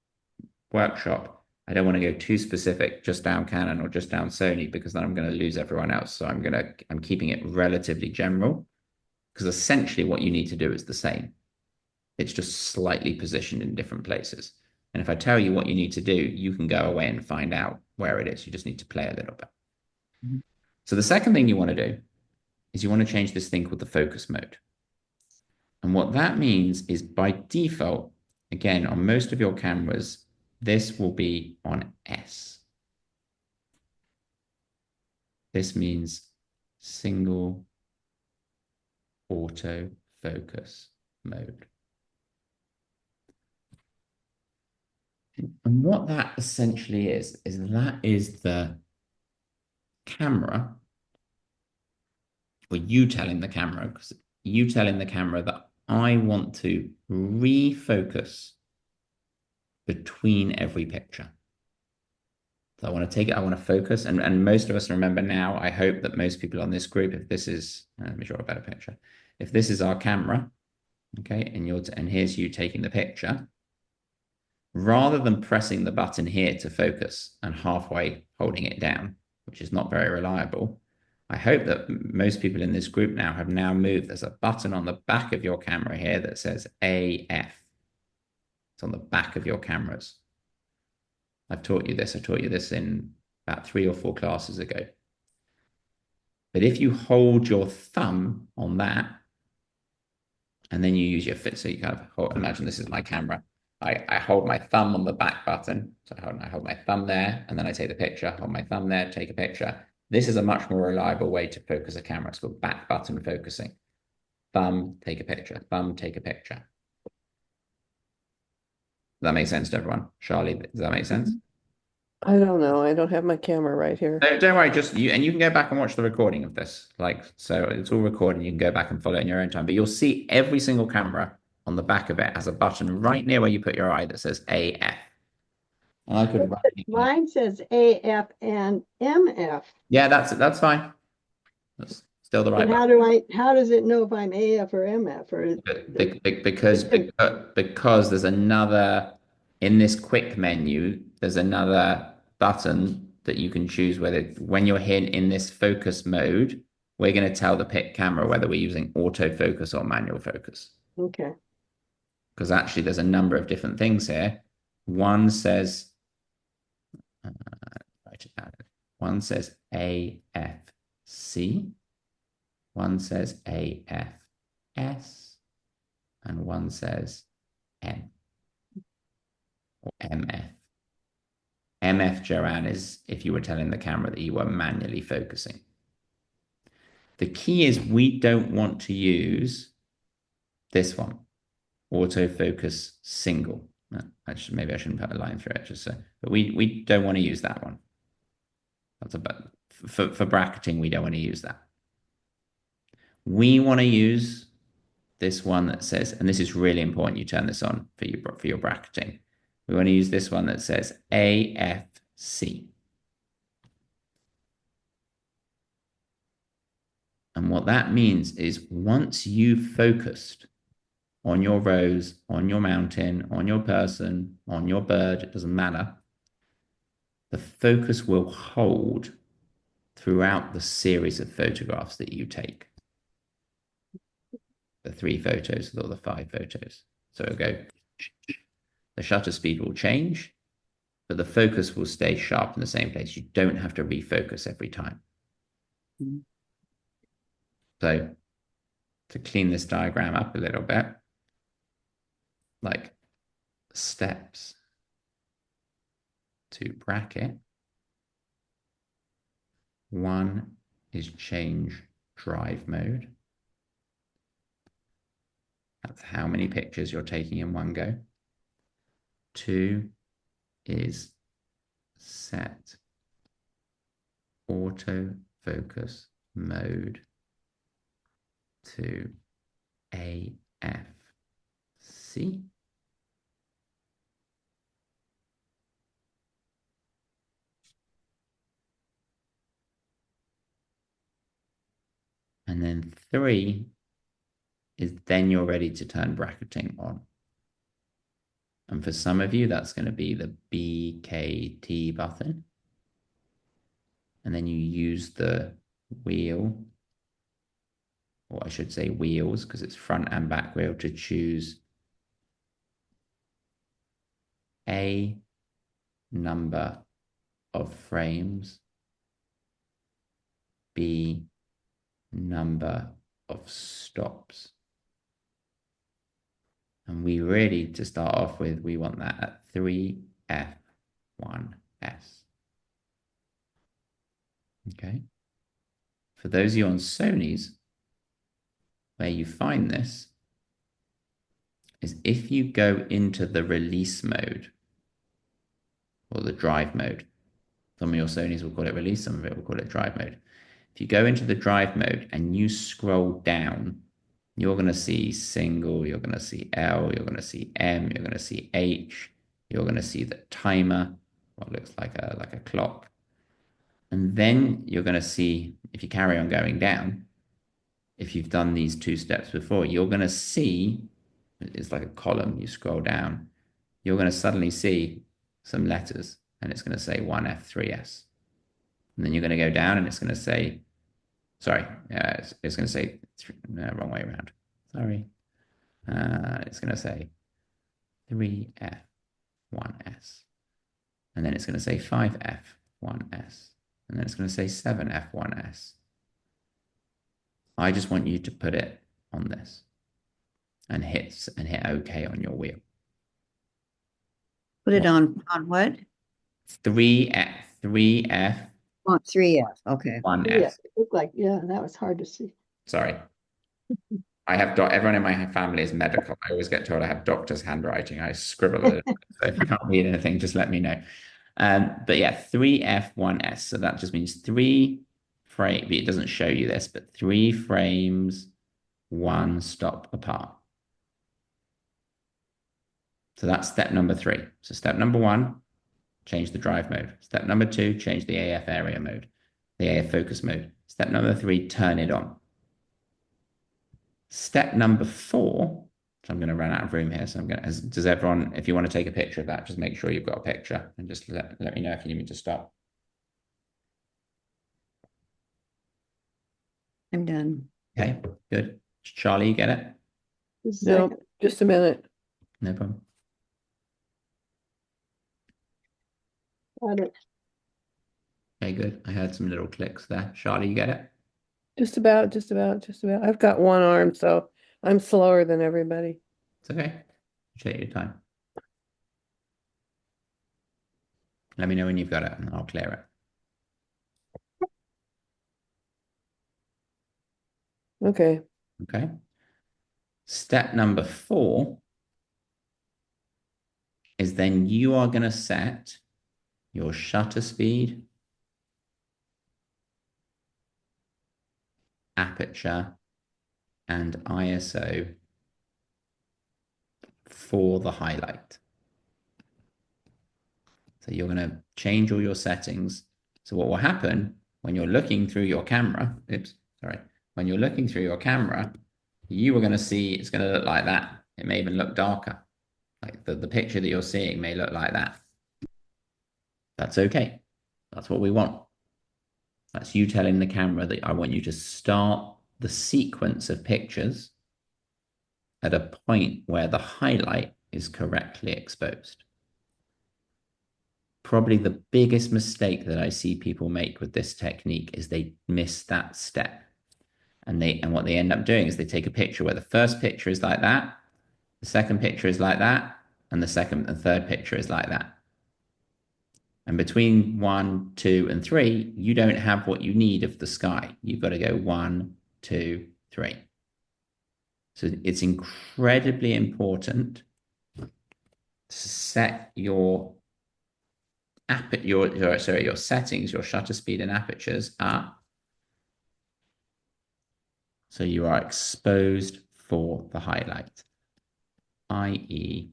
workshop, I don't want to go too specific just down Canon or just down Sony, because then I'm going to lose everyone else. So I'm keeping it relatively general, because essentially what you need to do is the same. It's just slightly positioned in different places. And if I tell you what you need to do, you can go away and find out where it is. You just need to play a little bit. Mhm. So the second thing you want to do is you want to change this thing called the focus mode. And what that means is by default, again, on most of your cameras, this will be on S. This means single auto focus mode. And what that essentially is that is the camera, or you telling the camera, because you telling the camera that I want to refocus between every picture. So I want to take it, I want to focus. And most of us remember now, I hope that most people on this group, if this is, let me draw a better picture. If this is our camera, okay, and here's you taking the picture, rather than pressing the button here to focus and halfway holding it down, which is not very reliable, I hope that most people in this group now have now moved. There's a button on the back of your camera here that says AF. It's on the back of your cameras. I've taught you this. I taught you this in about 3 or 4 classes ago. But if you hold your thumb on that, and then you use your foot, so you kind of hold, imagine this is my camera. I hold my thumb on the back button. So I hold my thumb there, and then I take the picture, hold my thumb there, take a picture. This is a much more reliable way to focus a camera. It's called back button focusing. Thumb, take a picture, thumb, take a picture. Does that make sense to everyone? Charlie, does that make sense? I don't know. I don't have my camera right here. Don't worry, just you, and you can go back and watch the recording of this. Like, so it's all recorded. You can go back and follow it in your own time. But you'll see every single camera on the back of it has a button right near where you put your eye that says AF. And I could run it. Mine says AF and MF. Yeah, that's fine. That's still the right And button. how does it know if I'm AF or MF or? Because there's another in this quick menu, there's another button that you can choose whether when you're in this focus mode, we're going to tell the pick camera whether we're using autofocus or manual focus. Okay. Because actually there's a number of different things here. One says write it down. One says AFC, one says AFS, and one says M or MF. MF, Joanne, is if you were telling the camera that you were manually focusing. The key is we don't want to use this one, autofocus single. Actually, maybe I shouldn't put a line through it, just so, but we don't want to use that one. That's about for bracketing, we don't want to use that. We want to use this one that says, and this is really important, you turn this on for your bracketing. We want to use this one that says AFC. And what that means is once you've focused on your rose, on your mountain, on your person, on your bird, it doesn't matter, the focus will hold throughout the series of photographs that you take. The 3 photos or the 5 photos. So it'll go, the shutter speed will change, but the focus will stay sharp in the same place. You don't have to refocus every time. Mhm. So to clean this diagram up a little bit, like steps to bracket, 1 is change drive mode. That's how many pictures you're taking in one go. 2 is set autofocus mode to AFC. And then 3 is then you're ready to turn bracketing on. And for some of you, that's going to be the BKT button. And then you use the wheel, or I should say wheels, because it's front and back wheel, to choose A, number of frames, B, number of stops. And we really, to start off with, we want that at 3F1S. Okay. For those of you on Sony's, where you find this is if you go into the release mode or the drive mode. Some of your Sonys will call it release, some of it will call it drive mode. If you go into the drive mode and you scroll down, you're going to see single, you're going to see L, you're going to see M, you're going to see H, you're going to see the timer, what looks like a clock. And then you're going to see, if you carry on going down, if you've done these two steps before, you're going to see, it's like a column, you scroll down, you're going to suddenly see some letters and it's going to say 1F3S. And then you're going to go down and it's going to say, sorry, it's going to say, wrong way around. Sorry. It's going to say 3F1S. And then it's going to say 5F1S. And then it's going to say 7F1S. I just want you to put it on this and hit OK on your wheel. Put it on what? 3F, Oh, 3F, okay. 1S. Yeah, it looked like, yeah, that was hard to see. Sorry. I have everyone in my family is medical. I always get told I have doctor's handwriting. I scribble a little bit. So if you can't read anything, just let me know. But yeah, 3F1S. So that just means 3 frame. It doesn't show you this, but 3 frames, 1 stop apart. So that's step number 3. So step number 1, change the drive mode. Step number 2, change the AF area mode, the AF focus mode. Step number 3, turn it on. Step number 4, so I'm going to run out of room here. So I'm going to, does everyone, if you want to take a picture of that, just make sure you've got a picture and just let me know if you need me to stop. I'm done. Okay, good. Charlie, you get it? Just a No, second. just a minute. No problem. Got it. Okay, good. I heard some little clicks there. Charlie, you get it? Just about, just about, just about. I've got one arm, so I'm slower than everybody. It's okay. Take your time. Let me know when you've got it and I'll clear it. Okay. Okay. Step number 4 is then you are going to set your shutter speed, aperture, and ISO for the highlight. So you're going to change all your settings. So what will happen when you're looking through your camera, when you're looking through your camera, you are going to see it's going to look like that. It may even look darker. Like the picture that you're seeing may look like that. That's okay. That's what we want. That's you telling the camera that I want you to start the sequence of pictures at a point where the highlight is correctly exposed. Probably the biggest mistake that I see people make with this technique is they miss that step. And what they end up doing is they take a picture where the first picture is like that, the second picture is like that, and the second and third picture is like that. And between 1, 2, and 3, you don't have what you need of the sky. You've got to go 1, 2, 3. So it's incredibly important to set your settings, your shutter speed and apertures up so you are exposed for the highlight, i.e.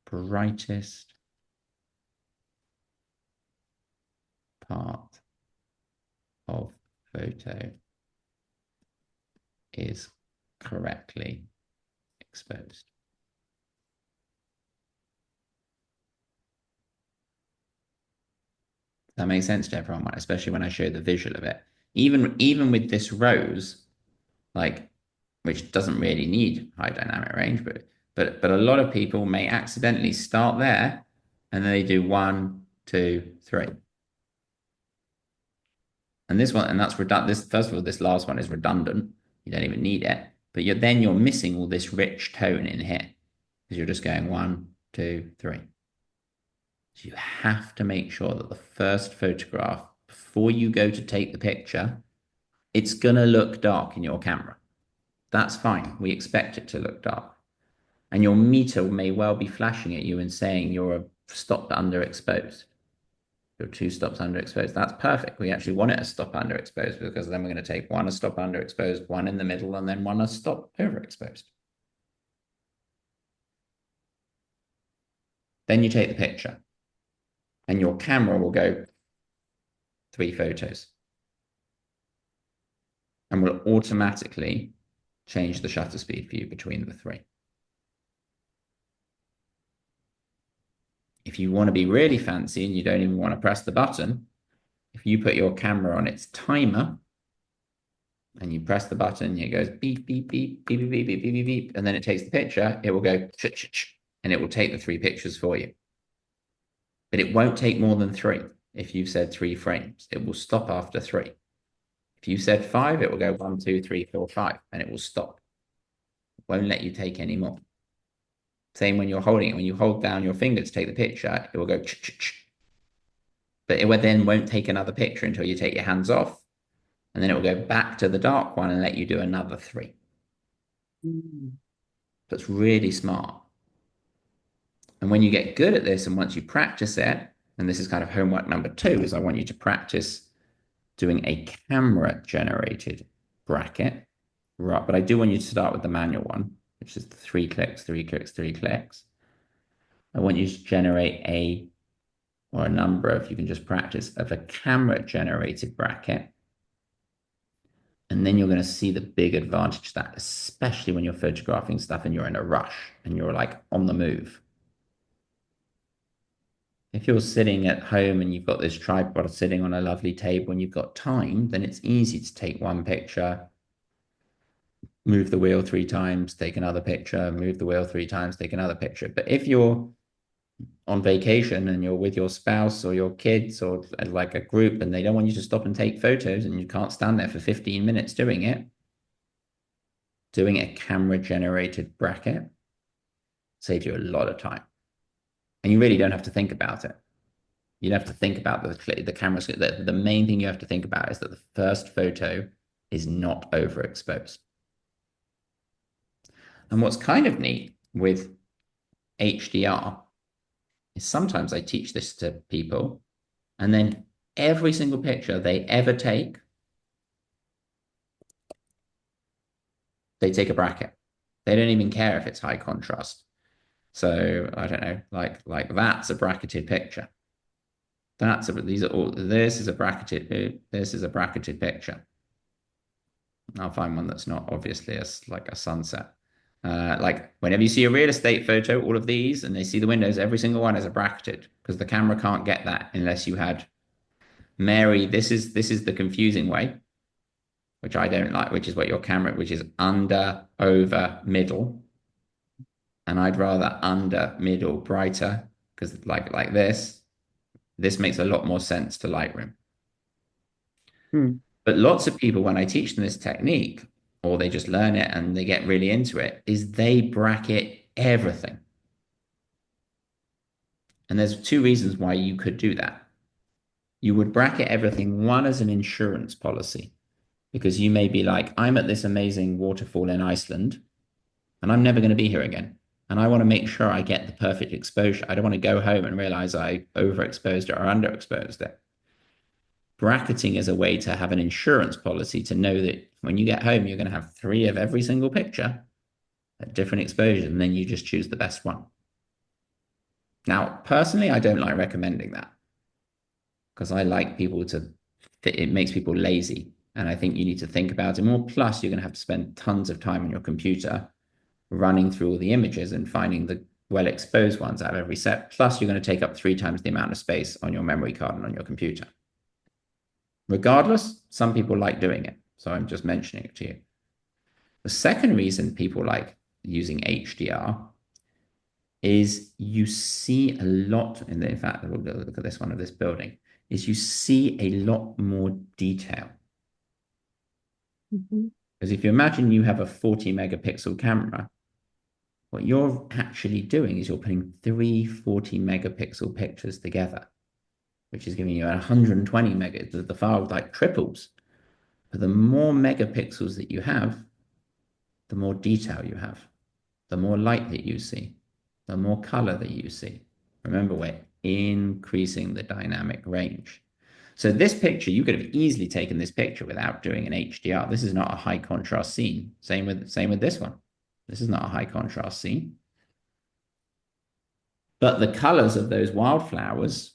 brightest part of photo is correctly exposed. That makes sense to everyone, especially when I show the visual of it. Even with this rose, like, which doesn't really need high dynamic range, but But a lot of people may accidentally start there and then they do 1, 2, 3. And this one, and that's redundant. This, first of all, this last one is redundant. You don't even need it. But you're missing all this rich tone in here because you're just going 1, 2, 3. So you have to make sure that the first photograph, before you go to take the picture, it's going to look dark in your camera. That's fine. We expect it to look dark. And your meter may well be flashing at you and saying you're stopped underexposed. You're 2 stops underexposed. That's perfect. We actually want it a stop underexposed because then we're going to take one a stop underexposed, one in the middle, and then one a stop overexposed. Then you take the picture and your camera will go 3 photos and will automatically change the shutter speed for you between the 3. If you want to be really fancy and you don't even want to press the button, if you put your camera on its timer and you press the button, it goes beep, beep, beep, beep, beep, beep, beep, beep, beep, beep, and then it takes the picture, it will go and it will take the 3 pictures for you. But it won't take more than 3 if you've said 3 frames. It will stop after 3. If you said 5, it will go 1, 2, 3, 4, 5, and it will stop. It won't let you take any more. Same when you're holding it. When you hold down your finger to take the picture, it will go but it then won't take another picture until you take your hands off. And then it will go back to the dark one and let you do another 3. That's really smart. And when you get good at this, and once you practice it, and this is kind of homework number 2, is I want you to practice doing a camera generated bracket. Right, but I do want you to start with the manual one, which is the 3 clicks, 3 clicks, 3 clicks. I want you to generate a number, if you can just practice, of a camera generated bracket. And then you're going to see the big advantage of that, especially when you're photographing stuff and you're in a rush and you're like on the move. If you're sitting at home and you've got this tripod sitting on a lovely table and you've got time, then it's easy to take one picture, move the wheel 3 times, take another picture, move the wheel 3 times, take another picture. But if you're on vacation and you're with your spouse or your kids or like a group and they don't want you to stop and take photos and you can't stand there for 15 minutes doing it, doing a camera generated bracket saves you a lot of time. And you really don't have to think about it. You don't have to think about the camera. The main thing you have to think about is that the first photo is not overexposed. And what's kind of neat with HDR is sometimes I teach this to people and then every single picture they ever take, they take a bracket. They don't even care if it's high contrast. So I don't know, like that's a bracketed picture. This is a bracketed picture. I'll find one that's not obviously like a sunset. Like whenever you see a real estate photo, all of these, and they see the windows, every single one is a bracketed because the camera can't get that unless you had Mary. This is the confusing way, which I don't like, which is what your camera, which is under, over, middle. And I'd rather under, middle, brighter, because like this makes a lot more sense to Lightroom. But lots of people, when I teach them this technique, or they just learn it and they get really into it, is they bracket everything. And there's 2 reasons why you could do that. You would bracket everything, one as an insurance policy, because you may be like, I'm at this amazing waterfall in Iceland, and I'm never going to be here again. And I want to make sure I get the perfect exposure. I don't want to go home and realize I overexposed it or underexposed it. Bracketing is a way to have an insurance policy to know that when you get home, you're going to have 3 of every single picture at different exposures, and then you just choose the best one. Now, personally, I don't like recommending that because I like people to, it makes people lazy. And I think you need to think about it more. Plus, you're going to have to spend tons of time on your computer running through all the images and finding the well-exposed ones out of every set. Plus, you're going to take up 3 times the amount of space on your memory card and on your computer. Regardless, some people like doing it. So I'm just mentioning it to you. The second reason people like using HDR is you see a lot in fact, we'll look at this one of this building, is you see a lot more detail. Mhm. Because if you imagine you have a 40 megapixel camera, what you're actually doing is you're putting three 40 megapixel pictures together, which is giving you 120 mega. The file like triples. But the more megapixels that you have, the more detail you have, the more light that you see, the more color that you see. Remember, we're increasing the dynamic range. So this picture, you could have easily taken this picture without doing an HDR. This is not a high contrast scene. Same with this one. This is not a high contrast scene. But the colors of those wildflowers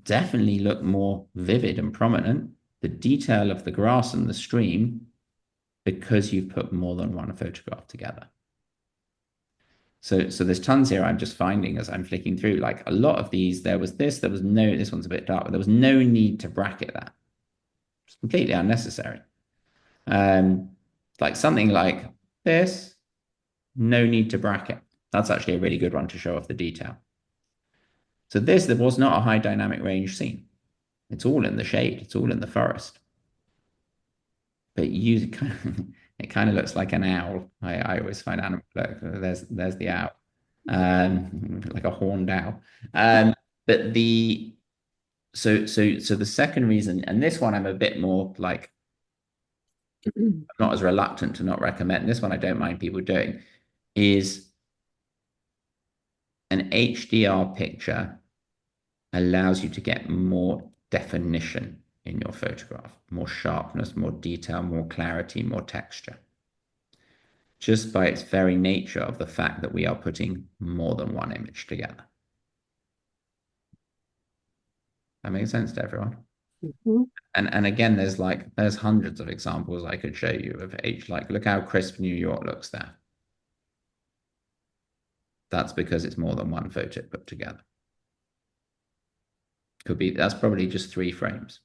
definitely look more vivid and prominent. The detail of the grass and the stream, because you've put more than one photograph together. So there's tons here I'm just finding as I'm flicking through. Like a lot of these, there was this one's a bit dark, but there was no need to bracket that. It's completely unnecessary. Like something like this, no need to bracket. That's actually a really good one to show off the detail. So there was not a high dynamic range scene. It's all in the shade. It's all in the forest. But it kind of looks like an owl. I always find animal, look, there's the owl, like a horned owl. But so the second reason, and this one I'm a bit more like, I'm not as reluctant to not recommend. This one I don't mind people doing, is an HDR picture allows you to get more definition in your photograph, more sharpness, more detail, more clarity, more texture. Just by its very nature of the fact that we are putting more than one image together. That makes sense to everyone. Mhm. And again, there's hundreds of examples I could show you of like look how crisp New York looks there. That's because it's more than one photo put together. That's probably just 3 frames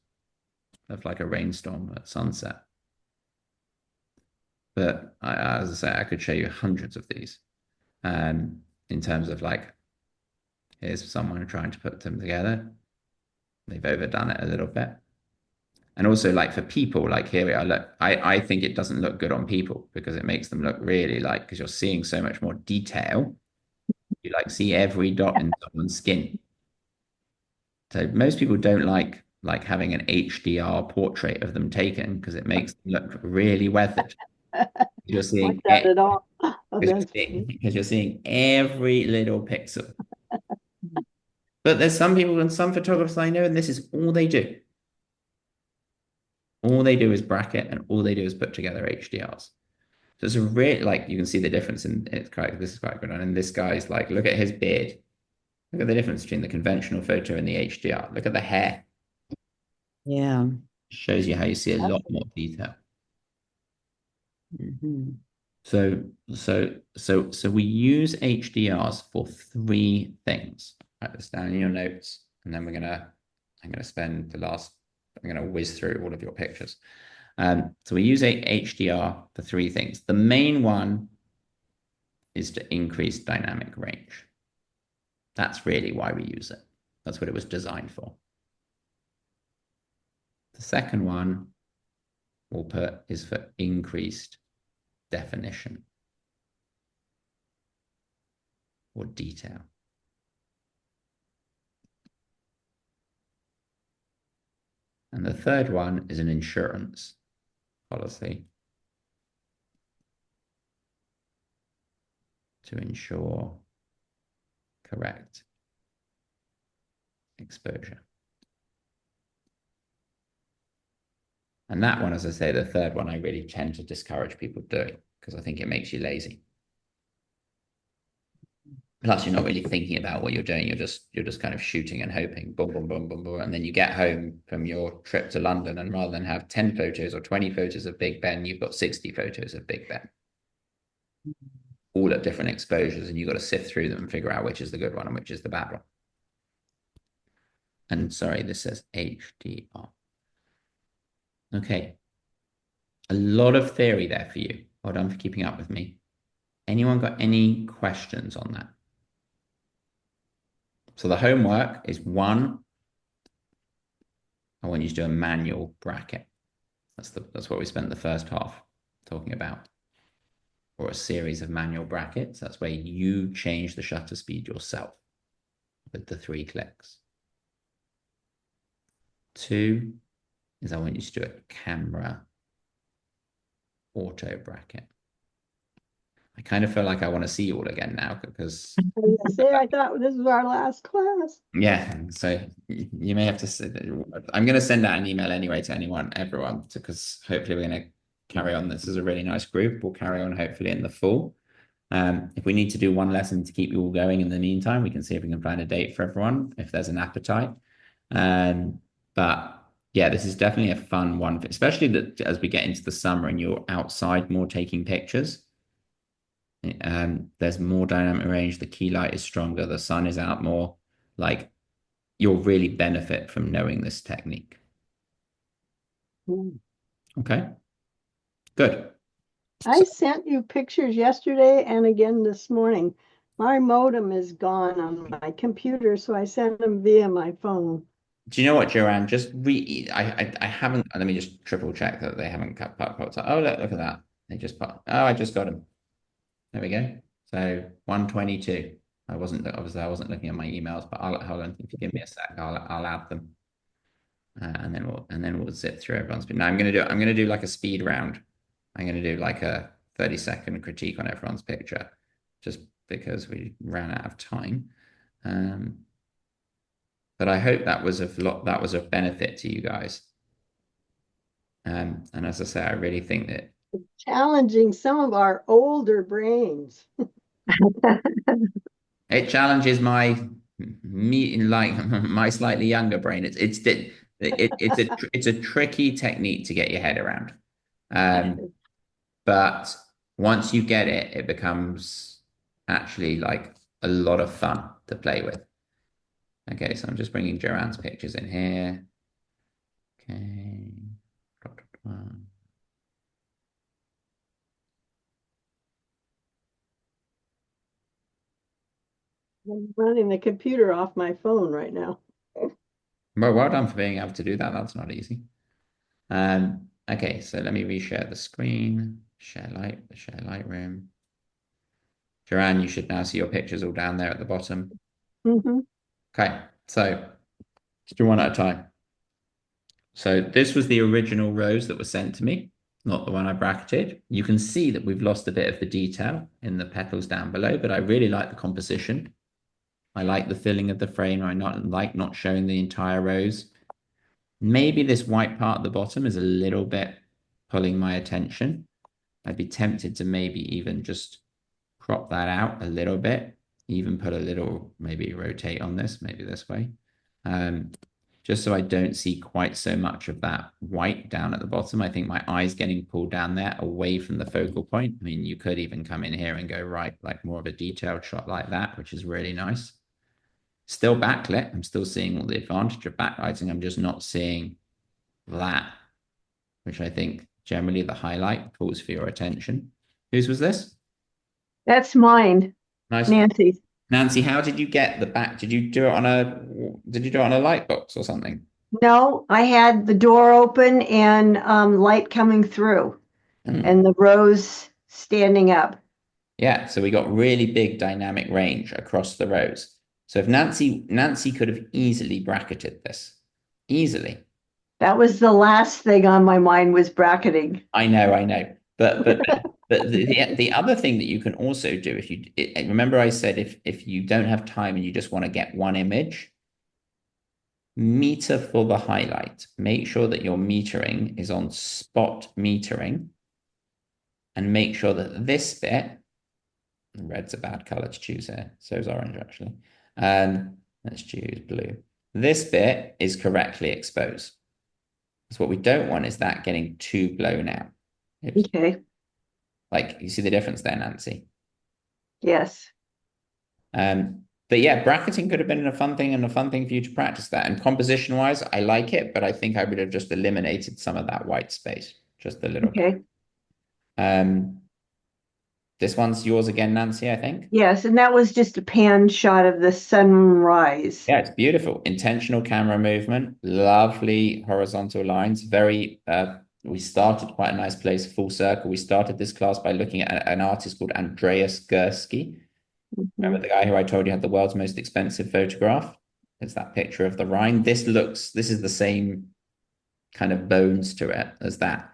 of like a rainstorm at sunset. But as I say, I could show you hundreds of these. In terms of like, here's someone trying to put them together. They've overdone it a little bit. And also like for people, like here we are, look, I think it doesn't look good on people because it makes them look really like, because you're seeing so much more detail. You like see every dot in someone's skin. So most people don't like having an HDR portrait of them taken because it makes them look really weathered. You're Like seeing that at all. Oh, because that's funny. you're seeing every little pixel. But there's some people and some photographers I know, and this is all they do. All they do is bracket, and all they do is put together HDRs. So it's a really like you can see the difference in it's quite this is quite good. And this guy's like, look at his beard. Look at the difference between the conventional photo and the HDR. Look at the hair. Yeah. Shows you how you see a lot more detail. Mhm. So we use HDRs for 3 things. Write this down in your notes, and then I'm gonna spend I'm gonna whiz through all of your pictures. So we use a HDR for 3 things. The main one is to increase dynamic range. That's really why we use it. That's what it was designed for. The second one we'll put is for increased definition or detail. And the third one is an insurance policy to ensure correct exposure. And that one, as I say, the third one, I really tend to discourage people doing because I think it makes you lazy. Plus, you're not really thinking about what you're doing. You're just kind of shooting and hoping, boom, boom, boom, boom, boom. And then you get home from your trip to London, and rather than have 10 photos or 20 photos of Big Ben, you've got 60 photos of Big Ben, all at different exposures, and you've got to sift through them and figure out which is the good one and which is the bad one. And sorry, this says HDR. Okay. A lot of theory there for you. Well done for keeping up with me. Anyone got any questions on that? So the homework is one, I want you to do a manual bracket. That's what we spent the first half talking about. Or a series of manual brackets. That's where you change the shutter speed yourself with the 3 clicks. Two is I want you to do a camera auto bracket. I kind of feel like I want to see you all again now because Say, I thought this was our last class. yeah, so you may have to. I'm going to send out an email anyway to everyone, because hopefully we're going to carry on. This is a really nice group. We'll carry on hopefully in the fall. If we need to do one lesson to keep you all going in the meantime, we can see if we can find a date for everyone if there's an appetite. But yeah, this is definitely a fun one, especially that as we get into the summer and you're outside more taking pictures. There's more dynamic range. The key light is stronger. The sun is out more. Like you'll really benefit from knowing this technique. Okay, good. I sent you pictures yesterday and again this morning. My modem is gone on my computer, so I sent them via my phone. Do you know what, Joanne? Just I haven't. Let me just triple check that they haven't cut popped up. Oh, look at that. They just put. Oh, I just got them. There we go. So 122. Obviously I wasn't looking at my emails, but I'll hold on. If you give me a sec, I'll add them. And then we'll zip through everyone's. Now I'm gonna do like a speed round. I'm gonna do like a 30-second critique on everyone's picture, just because we ran out of time. But I hope that was of benefit to you guys. And as I say, I really think that Challenging some of our older brains. it challenges my slightly younger brain. It's a tricky technique to get your head around. But once you get it, it becomes actually like a lot of fun to play with. Okay, so I'm just bringing Joanne's pictures in here. Okay. I'm running the computer off my phone right now. Well done for being able to do that. That's not easy. Okay, so let me reshare the screen. Share Lightroom. Joanne, you should now see your pictures all down there at the bottom. Mm-hmm. Okay, so let's do one at a time. So this was the original rose that was sent to me, not the one I bracketed. You can see that we've lost a bit of the detail in the petals down below, but I really like the composition. I like the filling of the frame. I like not showing the entire rose. Maybe this white part at the bottom is a little bit pulling my attention. I'd be tempted to maybe even just crop that out a little bit, even put a little, maybe rotate on this, maybe this way. Just so I don't see quite so much of that white down at the bottom. I think my eye's getting pulled down there away from the focal point. I mean, you could even come in here and go right, like more of a detailed shot like that, which is really nice. Still backlit. I'm still seeing all the advantage of backlighting. I'm just not seeing that, which I think generally the highlight pulls for your attention. Whose was this? That's mine, Nice. Nancy. Nancy, how did you get the back? Did you do it on a light box or something? No, I had the door open and light coming through and the rose standing up. Yeah, so we got really big dynamic range across the rows. So if Nancy could have easily bracketed this. Easily. That was the last thing on my mind was bracketing. I know. But the other thing that you can also do if you remember I said if you don't have time and you just want to get one image, meter for the highlight. Make sure that your metering is on spot metering, and make sure that this bit, red's a bad color to choose here, so is orange actually. Let's choose blue. This bit is correctly exposed. So what we don't want is that getting too blown out. Okay. Like you see the difference there, Nancy. Yes. But yeah, bracketing could have been a fun thing and a fun thing for you to practice that. And composition wise, I like it, but I think I would have just eliminated some of that white space, just a little bit. Okay. This one's yours again, Nancy, I think. Yes, and that was just a pan shot of the sunrise. Yeah, it's beautiful. Intentional camera movement, lovely horizontal lines. Very, we started quite a nice place, full circle. We started this class by looking at an artist called Andreas Gursky. Remember the guy who I told you had the world's most expensive photograph? It's that picture of the Rhine. This is the same kind of bones to it as that.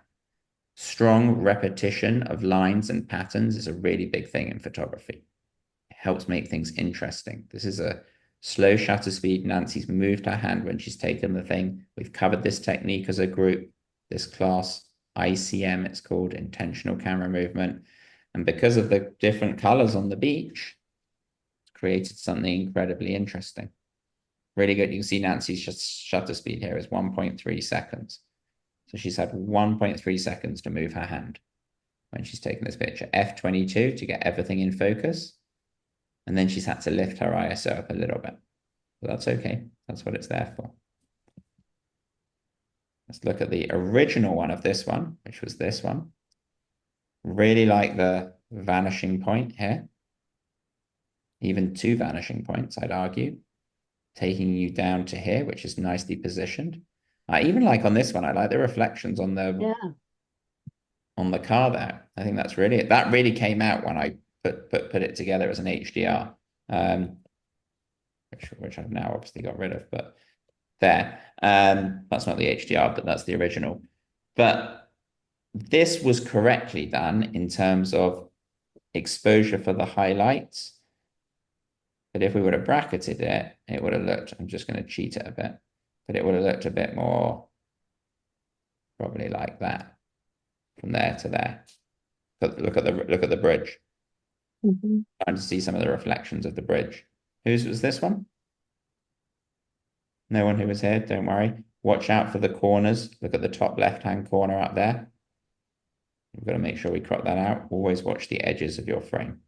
Strong repetition of lines and patterns is a really big thing in photography. It helps make things interesting. This is a slow shutter speed. Nancy's moved her hand when she's taken the thing. We've covered this technique as a group, this class, ICM, it's called intentional camera movement. And because of the different colors on the beach, it's created something incredibly interesting. Really good. You can see Nancy's shutter speed here is 1.3 seconds. So she's had 1.3 seconds to move her hand when she's taken this picture. F22 to get everything in focus. And then she's had to lift her ISO up a little bit. But that's okay. That's what it's there for. Let's look at the original one of this one, which was this one. Really like the vanishing point here. Even two vanishing points, I'd argue. Taking you down to here, which is nicely positioned. I even like on this one, I like the reflections on the car there. I think that really came out when I put it together as an HDR, which I've now obviously got rid of, but there. That's not the HDR, but that's the original. But this was correctly done in terms of exposure for the highlights. But if we would have bracketed it, it would have looked, I'm just going to cheat it a bit, but it would have looked a bit more probably like that from there to there. But look at the bridge. Trying to see some of the reflections of the bridge. Whose was this one? No one who was here, don't worry. Watch out for the corners. Look at the top left-hand corner up there. We've got to make sure we crop that out. Always watch the edges of your frame.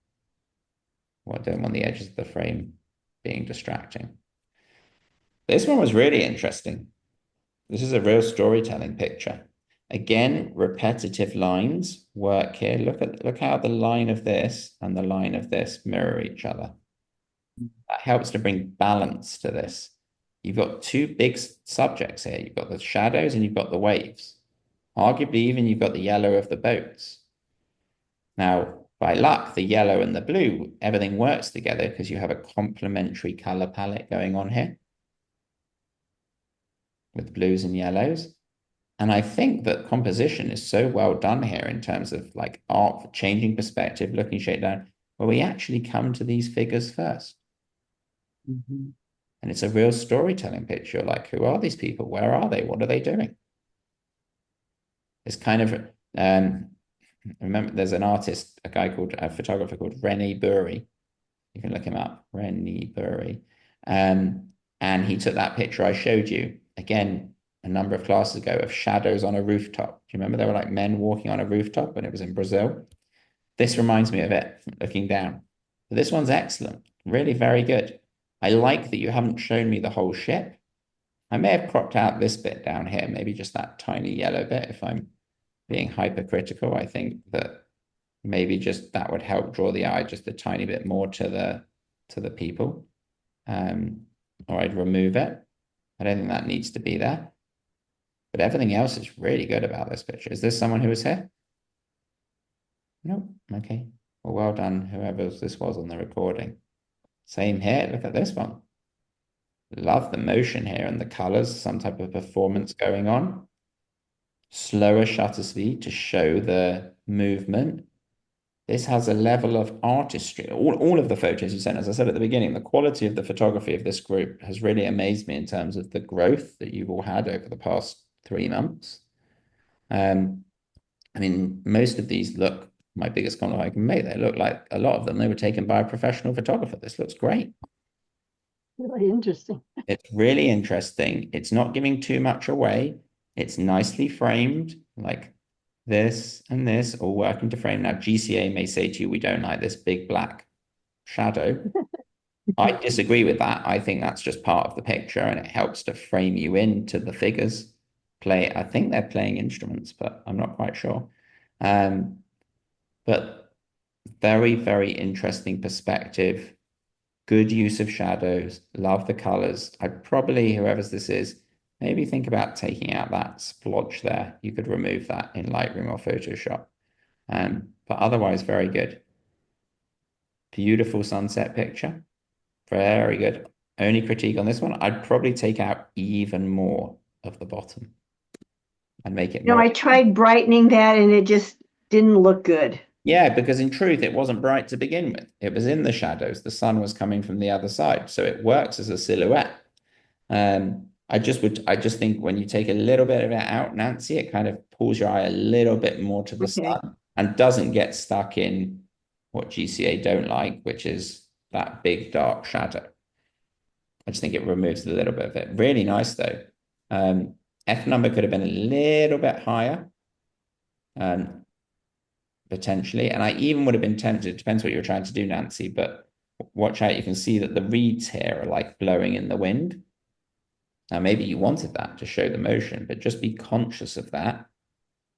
Well, I don't want the edges of the frame being distracting. This one was really interesting. This is a real storytelling picture. Again, repetitive lines work here. Look how the line of this and the line of this mirror each other. That helps to bring balance to this. You've got two big subjects here. You've got the shadows and you've got the waves. Arguably, even you've got the yellow of the boats. Now, by luck, the yellow and the blue, everything works together because you have a complementary color palette going on here with blues and yellows. And I think that composition is so well done here in terms of like art for changing perspective, looking straight down, where we actually come to these figures first. And it's a real storytelling picture. Like, who are these people? Where are they? What are they doing? It's kind of, remember, there's an artist, a photographer called René Burry. You can look him up, René Burry. And he took that picture I showed you, again, a number of classes ago, of shadows on a rooftop. Do you remember there were like men walking on a rooftop when it was in Brazil? This reminds me of it, looking down. But this one's excellent, really very good. I like that you haven't shown me the whole ship. I may have cropped out this bit down here, maybe just that tiny yellow bit if I'm being hypercritical. I think that maybe just that would help draw the eye just a tiny bit more to the people. Or I'd remove it. I don't think that needs to be there. But everything else is really good about this picture. Is this someone who was here? No. Okay. Well done, whoever this was on the recording. Same here. Look at this one. Love the motion here and the colors, some type of performance going on. Slower shutter speed to show the movement. This has a level of artistry. All of the photos you sent, as I said at the beginning, the quality of the photography of this group has really amazed me in terms of the growth that you've all had over the past 3 months. I mean, most of these look, my biggest compliment I can make, they look like a lot of them, they were taken by a professional photographer. This looks great. Really interesting. It's really interesting. It's not giving too much away. It's nicely framed, like this and this all working to frame. Now, GCA may say to you, we don't like this big black shadow. I disagree with that. I think that's just part of the picture and it helps to frame you into the figures. I think they're playing instruments, but I'm not quite sure. But Very, very interesting perspective. Good use of shadows. Love the colors. I'd probably, whoever's this is, maybe think about taking out that splotch there. You could remove that in Lightroom or Photoshop. But otherwise, very good. Beautiful sunset picture. Very good. Only critique on this one, I'd probably take out even more of the bottom and make it No, more. I tried brightening that and it just didn't look good. Yeah, because in truth, it wasn't bright to begin with. It was in the shadows. The sun was coming from the other side. So it works as a silhouette. I just think when you take a little bit of it out, Nancy, it kind of pulls your eye a little bit more to the Okay. sun and doesn't get stuck in what GCA don't like, which is that big dark shadow. I just think it removes a little bit of it. Really nice though. F number could have been a little bit higher, potentially. And I even would have been tempted, it depends what you're trying to do, Nancy, but watch out. You can see that the reeds here are like blowing in the wind. Now, maybe you wanted that to show the motion, but just be conscious of that.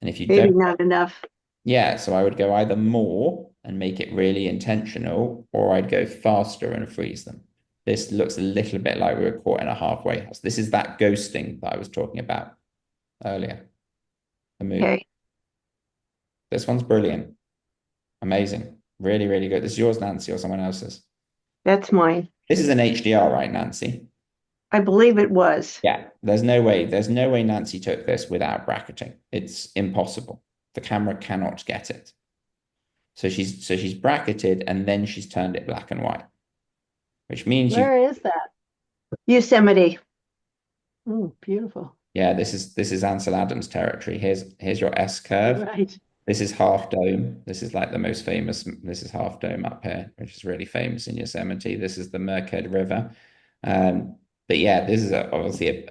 And if you Maybe don't, not enough. yeah, so I would go either more and make it really intentional, or I'd go faster and freeze them. This looks a little bit like we were caught in a halfway house. This is that ghosting that I was talking about earlier. The movie. Okay. This one's brilliant. Amazing. Really, really good. This is yours, Nancy, or someone else's? That's mine. This is an HDR, right, Nancy? I believe it was. Yeah, there's no way Nancy took this without bracketing. It's impossible. The camera cannot get it. So she's bracketed and then she's turned it black and white, which means Where is that? Yosemite. Oh, beautiful. yeah, this is Ansel Adams territory. Here's your S curve. Right. This is Half Dome. This is like the most famous. This is Half Dome up here, which is really famous in Yosemite. This is the Merced River. But yeah, this is obviously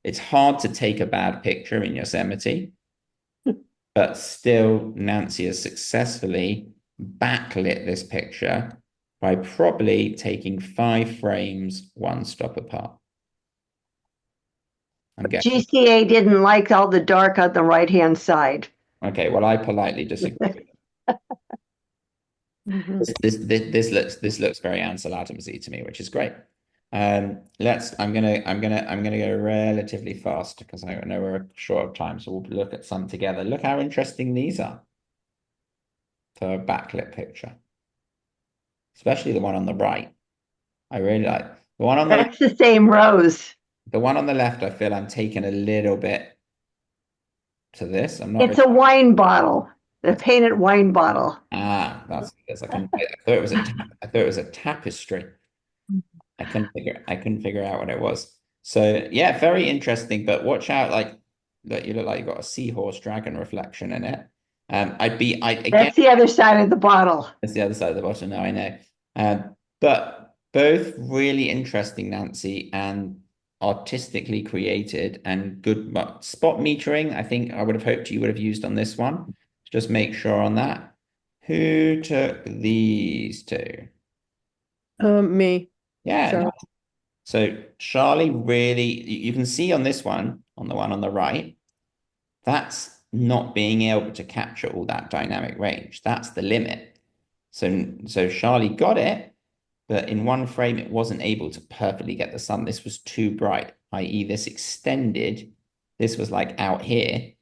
it's hard to take a bad picture in Yosemite, but still Nancy has successfully backlit this picture by probably taking 5 frames, one stop apart. I'm guessing. GCA didn't like all the dark on the right-hand side. Okay, well, I politely disagree. Mhm. This looks very Ansel Adamsy to me, which is great. I'm gonna go relatively fast because I know we're short of time, so we'll look at some together. Look how interesting these are for a backlit picture, especially the one on the right. I really like the one on the That's the same rose. left. I feel I'm taking a little bit to this. I'm not It's really, a wine bottle, the painted wine bottle. that's because I thought it was a tapestry. I couldn't figure out what it was. So yeah, very interesting. But watch out, like that you look like you've got a seahorse dragon reflection in it. I again, That's the other side of the bottle. it's the other side of the bottle now, I know. But both really interesting, Nancy, and artistically created and good spot metering. I think I would have hoped you would have used on this one. Just make sure on that. Who took these two? Me. Yeah, Charlie. so Charlie really, you can see on this one, on the one on the right, that's not being able to capture all that dynamic range. That's the limit. So Charlie got it, but in one frame, it wasn't able to perfectly get the sun. This was too bright, i.e. this extended. This was like out here,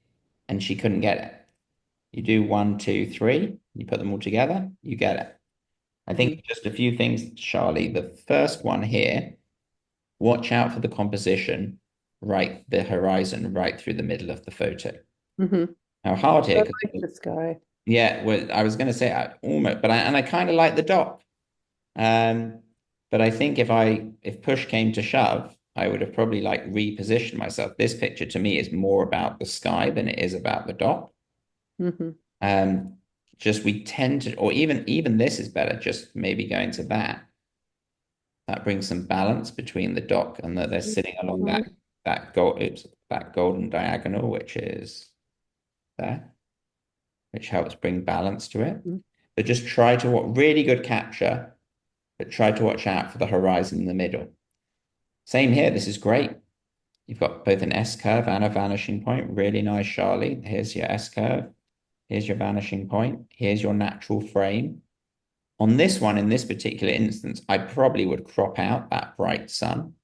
and she couldn't get it. You do 1, 2, 3, you put them all together, you get it. I think just a few things, Charlie. The first one here, watch out for the composition, right, the horizon, right through the middle of the photo. Mhm. Now, hard I here, like the sky. yeah, well, I was going to say I almost, but I kind of like the dock. But I think if push came to shove, I would have probably like repositioned myself. This picture to me is more about the sky than it is about the dock. Mhm. Just we tend to, or even this is better, just maybe going to that. That brings some balance between the dock and that they're sitting along that golden diagonal, which is there, which helps bring balance to it. But just try to what really good capture, but try to watch out for the horizon in the middle. Same here. This is great. You've got both an S curve and a vanishing point. Really nice, Charlie. Here's your S curve. Here's your vanishing point. Here's your natural frame. On this one, in this particular instance, I probably would crop out that bright sun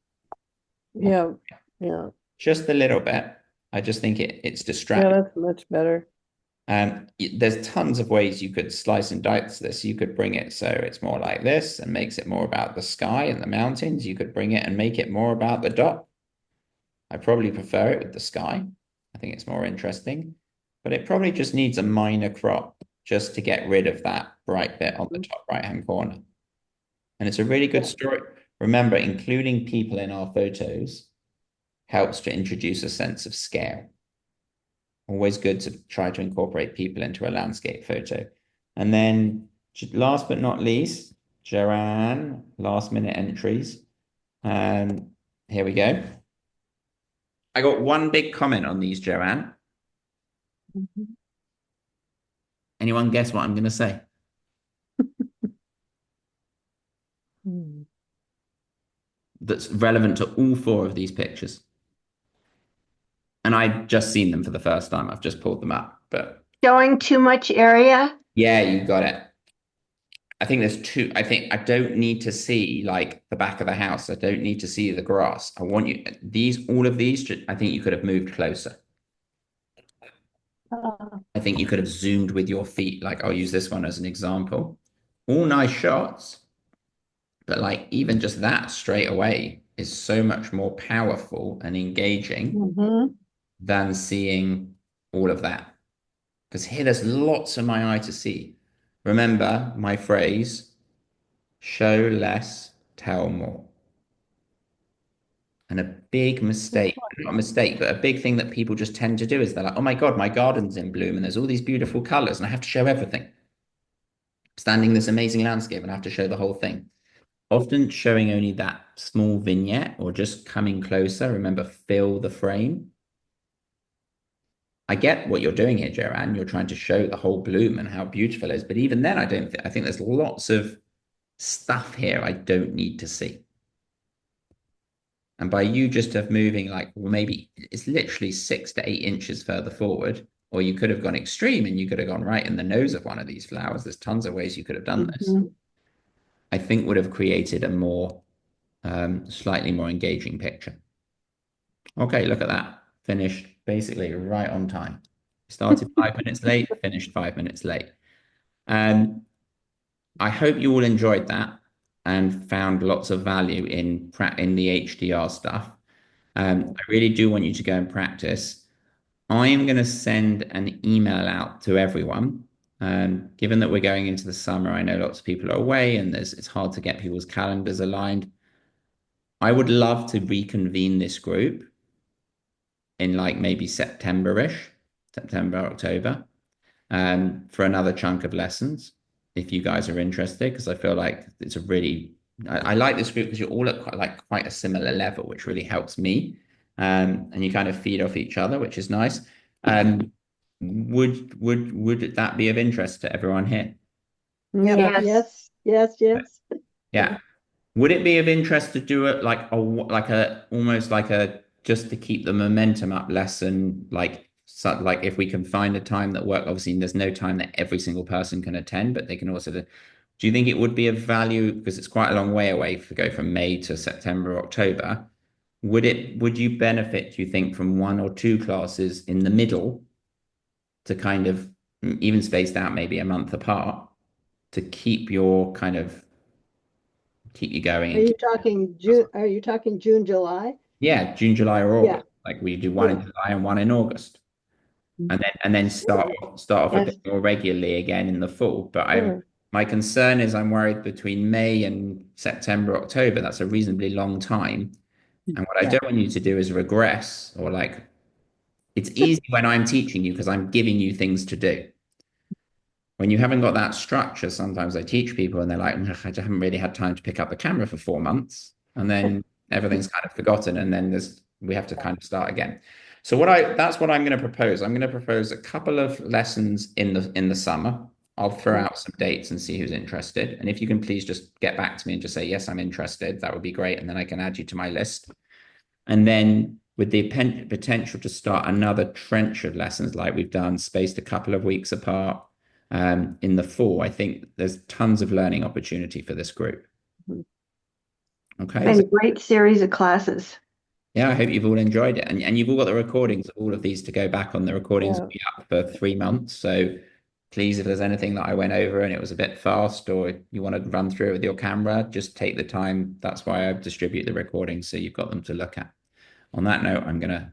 Yeah, yeah, just a little bit. I just think it's yeah, distracting. that's much better. There's tons of ways you could slice and dice this. You could bring it so it's more like this and makes it more about the sky and the mountains. You could bring it and make it more about the dot. I probably prefer it with the sky. I think it's more interesting, but it probably just needs a minor crop just to get rid of that bright bit on the top right-hand corner. And it's a really good story. Remember, including people in our photos helps to introduce a sense of scale. Always good to try to incorporate people into a landscape photo. And then last but not least, Joanne, last minute entries. Here we go. I got one big comment on these, Joanne. Anyone guess what I'm going to say? Hmm. That's relevant to all four of these pictures. And I've just seen them for the first time. I've just pulled them up, but Showing too much area? yeah, you got it. I think there's two. I think I don't need to see like the back of the house. I don't need to see the grass. I want you, all of these, I think you could have moved closer. I think you could have zoomed with your feet. Like I'll use this one as an example. All nice shots, but like even just that straight away is so much more powerful and engaging Mhm. than seeing all of that. Because here there's lots of my eye to see. Remember my phrase, show less, tell more. And a big mistake, not a mistake, but a big thing that people just tend to do is they're like, oh my God, my garden's in bloom and there's all these beautiful colors and I have to show everything. Standing this amazing landscape and I have to show the whole thing. Often showing only that small vignette or just coming closer. Remember, fill the frame. I get what you're doing here, Joanne. You're trying to show the whole bloom and how beautiful it is. But even then, I think there's lots of stuff here I don't need to see. And by you just have moving like, well, maybe it's literally 6 to 8 inches further forward, or you could have gone extreme and you could have gone right in the nose of one of these flowers. There's tons of ways you could have done this. Mhm. I think would have created a more, slightly more engaging picture. Okay, look at that. Finished basically right on time. Started 5 minutes late, finished 5 minutes late. Um, I hope you all enjoyed that and found lots of value in the HDR stuff. I really do want you to go and practice. I am going to send an email out to everyone. Given that we're going into the summer, I know lots of people are away and it's hard to get people's calendars aligned. I would love to reconvene this group in like maybe September-ish, September, October, for another chunk of lessons if you guys are interested, because I feel like it's a really I like this group because you're all at quite a similar level, which really helps me. And you kind of feed off each other, which is nice. Would that be of interest to everyone here? Yeah, Yes. Yes. Yeah. Would it be of interest to do it like a almost like a just to keep the momentum up lesson, like so, like if we can find a time that work, obviously there's no time that every single person can attend, but they can also do you think it would be of value because it's quite a long way away if we go from May to September, October? Would you benefit, do you think, from one or two classes in the middle to kind of even spaced out maybe a month apart to keep your kind of keep you going Are and you keep talking June? Are you talking June, July? yeah, June, July, or Yeah, August. Like we do one in yeah. July and one in August. And then start off a Yes, bit more regularly again in the fall. But I'm sure. my concern is I'm worried between May and September, October, that's a reasonably long time. And what I yeah. don't want you to do is regress or like it's easy when I'm teaching you because I'm giving you things to do. When you haven't got that structure, sometimes I teach people and they're like, "Ugh, I haven't really had time to pick up the camera for 4 months. And then everything's kind of forgotten. And then we have to kind of start again. So that's what I'm going to propose. I'm going to propose a couple of lessons in the summer. I'll throw out some dates and see who's interested. And if you can please just get back to me and just say, yes, I'm interested, that would be great. And then I can add you to my list. And then with the potential to start another trench of lessons like we've done, spaced a couple of weeks apart in the fall, I think there's tons of learning opportunity for this group. Mhm. Okay. Been a great series of classes. Yeah, I hope you've all enjoyed it. And you've all got the recordings of all of these to go back on. The recordings Yeah. will be up for 3 months. So please, if there's anything that I went over and it was a bit fast or you want to run through it with your camera, just take the time. That's why I distribute the recordings so you've got them to look at. On that note, I'm going to